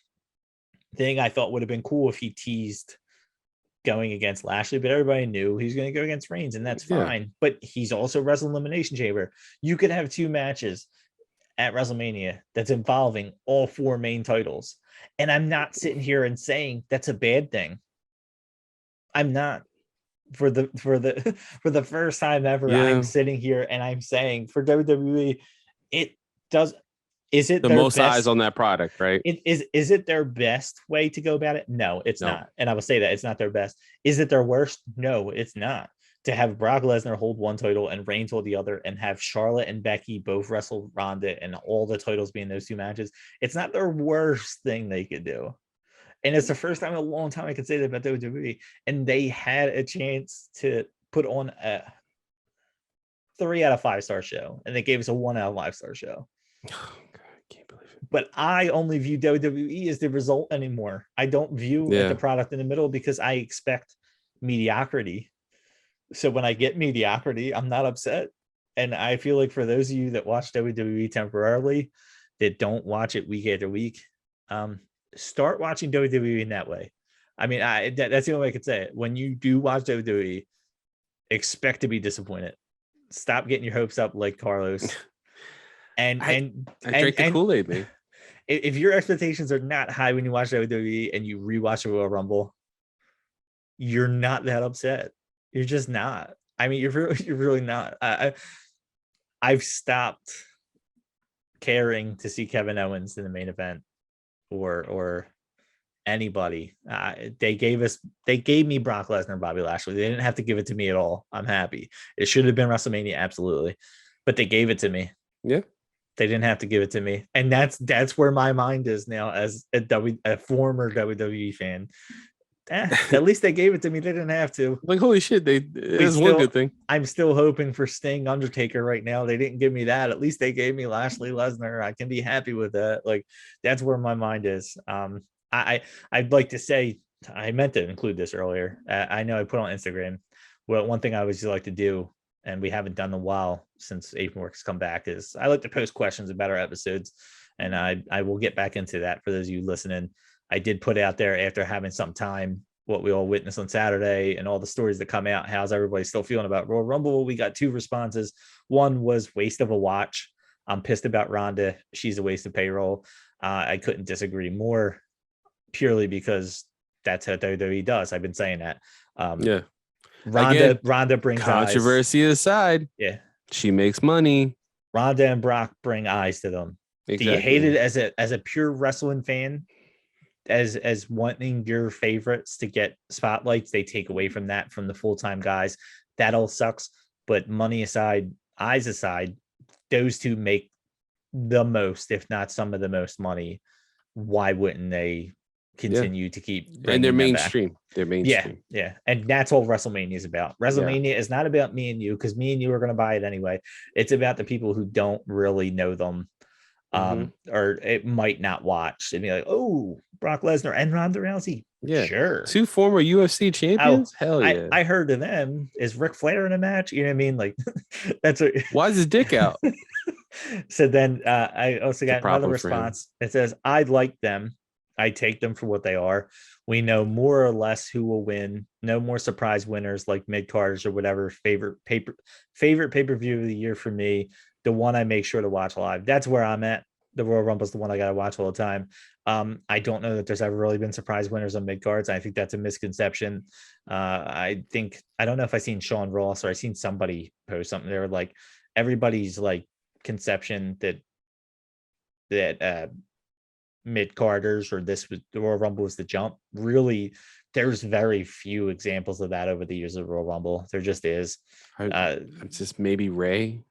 thing I thought would have been cool if he teased going against Lashley, but everybody knew he's going to go against Reigns, and that's fine. But he's also Wrestle Elimination Chamber. You could have 2 matches at WrestleMania that's involving all 4 main titles, and I'm not sitting here and saying that's a bad thing. I'm not. For the first time ever, I'm sitting here and I'm saying, for WWE, it does. Is it the most eyes on that product, right? Is it their best way to go about it? No, it's not. And I will say that it's not their best. Is it their worst? No, it's not. To have Brock Lesnar hold one title and Reigns hold the other, and have Charlotte and Becky both wrestle Ronda and all the titles be in those 2 matches, it's not their worst thing they could do. And it's the first time in a long time I could say that about WWE. And they had a chance to put on a 3 out of 5 star show, and they gave us a 1 out of 5 star show. But I only view WWE as the result anymore. I don't view the product in the middle, because I expect mediocrity. So when I get mediocrity, I'm not upset. And I feel like for those of you that watch WWE temporarily, that don't watch it week after week, start watching WWE in that way. I mean, that's the only way I could say it. When you do watch WWE, expect to be disappointed. Stop getting your hopes up like Carlos. And I drink the Kool-Aid, man. If your expectations are not high when you watch WWE and you rewatch the Royal Rumble, you're not that upset. You're just not. I mean, you're really not. I've stopped caring to see Kevin Owens in the main event or anybody. They gave me Brock Lesnar and Bobby Lashley. They didn't have to give it to me at all. I'm happy. It should have been WrestleMania, absolutely, but they gave it to me. Yeah. They didn't have to give it to me. And that's where my mind is now as a former WWE fan. At least they gave it to me. They didn't have to. Like, holy shit, it's one good thing. I'm still hoping for Sting Undertaker right now. They didn't give me that. At least they gave me Lashley Lesnar. I can be happy with that. Like, that's where my mind is. I'd like to say I meant to include this earlier. I know I put on Instagram. Well, one thing I always like to do, and we haven't done in a while since Apron Works come back, is I like to post questions about our episodes, and I will get back into that for those of you listening. I did put out there after having some time what we all witnessed on Saturday and all the stories that come out. How's everybody still feeling about Royal Rumble? We got 2 responses. One was waste of a watch. I'm pissed about Ronda. She's a waste of payroll. I couldn't disagree more, purely because that's how WWE does. I've been saying that. Yeah. Ronda brings controversy eyes. Aside. Yeah. She makes money. Ronda and Brock bring eyes to them. Exactly. Do you hate it as a pure wrestling fan? As wanting your favorites to get spotlights, they take away from that from the full-time guys. That all sucks. But money aside, eyes aside, those two make the most, if not some of the most money. Why wouldn't they continue to keep? And they're mainstream. They're mainstream. Yeah. And that's all WrestleMania is about. WrestleMania is not about me and you, because me and you are going to buy it anyway. It's about the people who don't really know them. Or it might not watch and be like, oh, Brock Lesnar and Ronda Rousey. Yeah, sure. 2 former UFC champions. Hell yeah. I heard of them. Is Ric Flair in a match? You know what I mean? Like, that's what. Why is his dick out? So then I also got another response. It says, I like them. I take them for what they are. We know more or less who will win. No more surprise winners like mid-carders or whatever. Favorite pay-per-view of the year for me. The one I make sure to watch live. That's where I'm at. The Royal Rumble is the one I got to watch all the time. I don't know that there's ever really been surprise winners on mid cards. I think that's a misconception. I don't know if I seen Sean Ross or I seen somebody post something. They were like, everybody's like conception that mid carders or this was the Royal Rumble was the jump. Really, there's very few examples of that over the years of Royal Rumble. There just is. It's just maybe Ray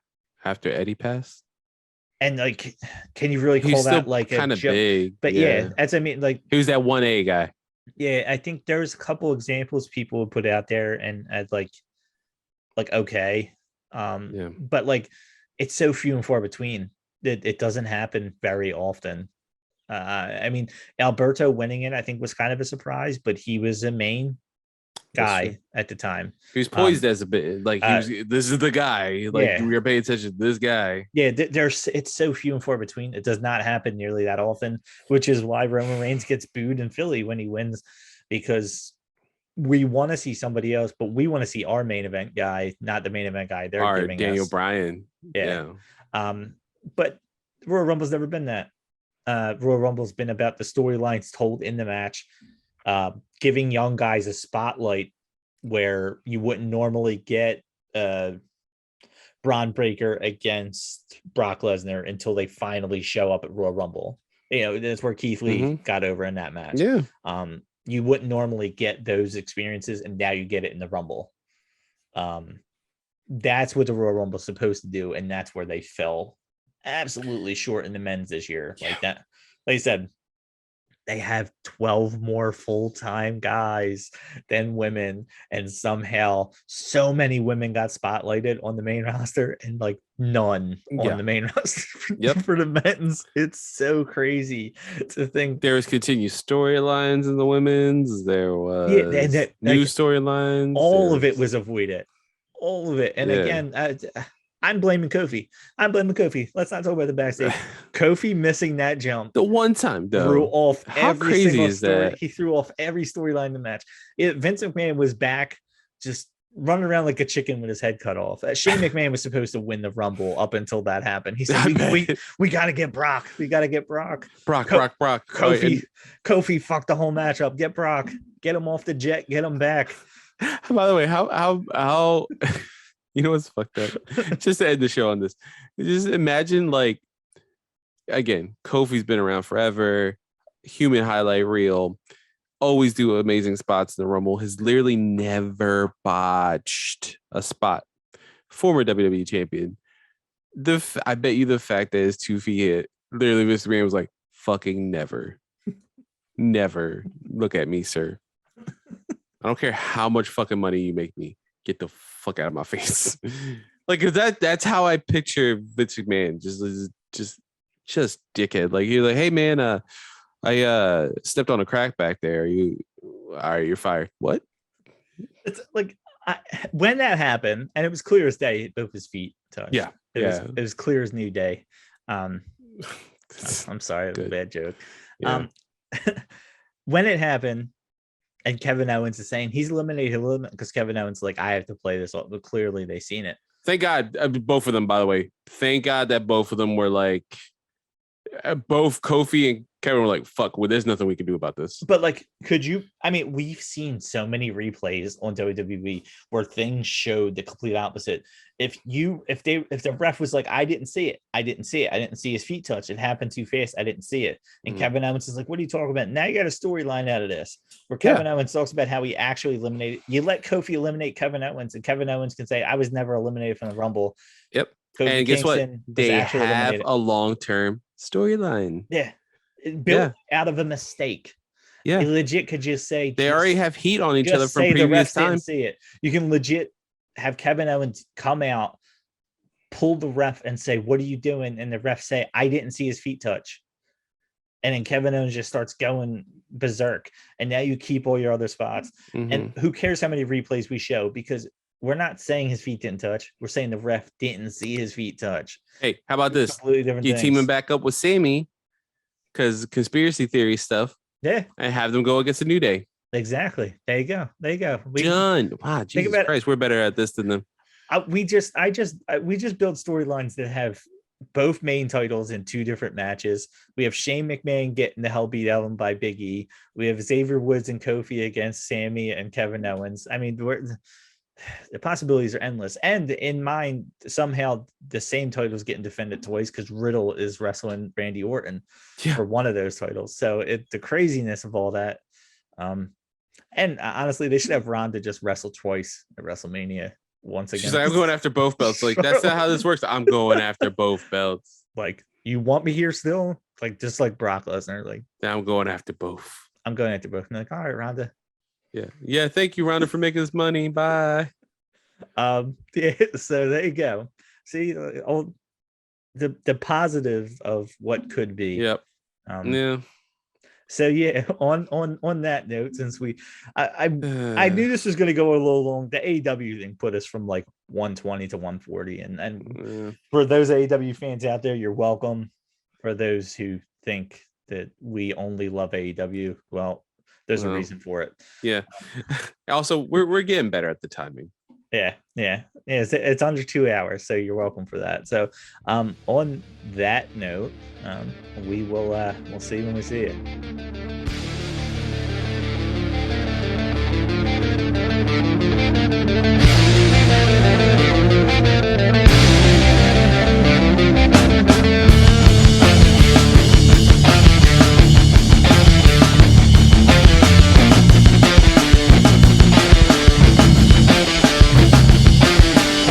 after Eddie passed. And like, can you really call that like kind of big? But yeah, as I mean, like he was that 1A guy. Yeah, I think there's a couple examples people would put out there, and I'd like okay, but like it's so few and far between that it doesn't happen very often. I mean, Alberto winning it, I think, was kind of a surprise, but he was a main guy at the time. He was poised as a bit like this is the guy. Like we are paying attention to this guy. Yeah, it's so few and far between. It does not happen nearly that often, which is why Roman Reigns gets booed in Philly when he wins, because we want to see somebody else, but we want to see our main event guy, not the main event guy. They're giving Daniel us. Bryan. Yeah. But Royal Rumble's never been that. Royal Rumble's been about the storylines told in the match. Giving young guys a spotlight where you wouldn't normally get Braun Breaker against Brock Lesnar until they finally show up at Royal Rumble. You know, that's where Keith Lee got over in that match. Yeah. You wouldn't normally get those experiences, and now you get it in the Rumble. That's what the Royal Rumble is supposed to do, and that's where they fell absolutely short in the men's this year. Like that, like I said, they have 12 more full-time guys than women, and somehow so many women got spotlighted on the main roster and like none on the main roster for the men's. It's so crazy to think. There was continued storylines in the women's. There was new storylines. All of it was avoided. All of it. And again, I'm blaming Kofi. Let's not talk about the backstage. Kofi missing that jump. The one time, though. Threw off How crazy is that? He threw off every storyline in the match. Vince McMahon was back just running around like a chicken with his head cut off. Shane McMahon was supposed to win the Rumble up until that happened. He said, we got to get Brock. We got to get Brock. Brock. Kofi fucked the whole match up. Get Brock. Get him off the jet. Get him back. By the way, how you know what's fucked up? Just to end the show on this, just imagine, like, again, Kofi's been around forever, human highlight reel, always do amazing spots in the Rumble, has literally never botched a spot. Former WWE champion. I bet you the fact that his 2 feet hit, literally Mr. McMahon was like, fucking never. Never look at me, sir. I don't care how much fucking money you make me. Get the fuck out of my face. Like, that's how I picture Vince McMahon. Just dickhead. Like, you're like, hey man, I stepped on a crack back there. all right, you're fired. What? It's like when that happened, and it was clear as day, both his feet touched. Yeah, it was clear as new day. I'm sorry, it was a bad joke. Yeah. When it happened, and Kevin Owens is saying he's eliminated because Kevin Owens like, I have to play this, but clearly they seen it. Thank God, both of them. By the way, thank God that both of them were like, both Kofi and Kevin were like, "Fuck, well, there's nothing we can do about this." But like, could you? I mean, we've seen so many replays on WWE where things showed the complete opposite. If the ref was like, I didn't see it, I didn't see his feet touch, it happened too fast, I didn't see it, and Kevin Owens is like, what are you talking about? Now you got a storyline out of this where Kevin Owens talks about how he actually eliminated. You let Kofi eliminate Kevin Owens, and Kevin Owens can say, I was never eliminated from the Rumble. Yep. Kofi and guess Kingston what? They have eliminated. A long-term storyline. Yeah. Built out of a mistake. Yeah. You legit could just say they already have heat on each other from previous time. See it. You can legit have Kevin Owens come out, pull the ref and say, what are you doing? And the ref say, I didn't see his feet touch. And then Kevin Owens just starts going berserk. And now you keep all your other spots. And who cares how many replays we show? Because we're not saying his feet didn't touch. We're saying the ref didn't see his feet touch. Hey, how about this? You team him back up with Sammy because conspiracy theory stuff. Yeah. And have them go against the New Day. Exactly. There you go. Done. Wow, Jesus Christ, we're better at this than them. We just build storylines that have both main titles in two different matches. We have Shane McMahon getting the hell beat out of him by Big E. We have Xavier Woods and Kofi against Sammy and Kevin Owens. I mean, the possibilities are endless. And in mind, somehow the same titles getting defended twice because Riddle is wrestling Randy Orton for one of those titles. So the craziness of all that. And honestly, they should have Ronda just wrestle twice at WrestleMania once again. She's like, I'm going after both belts. Like, that's not how this works. I'm going after both belts. Like, you want me here still? Like, just like Brock Lesnar. Like, I'm going after both. I'm going after both. And like, all right, Ronda. Yeah. Thank you, Ronda, for making this money. Bye. Yeah, so there you go. See, all the positive of what could be. Yep. Yeah. So yeah, on that note, since I knew this was going to go a little long, the AEW thing put us from like 120 to 140, and for those AEW fans out there, you're welcome. For those who think that we only love AEW, well, there's a reason for it. Yeah. Also, we're getting better at the timing. Yeah. It's under 2 hours, so you're welcome for that. So, on that note, we'll see when we see it.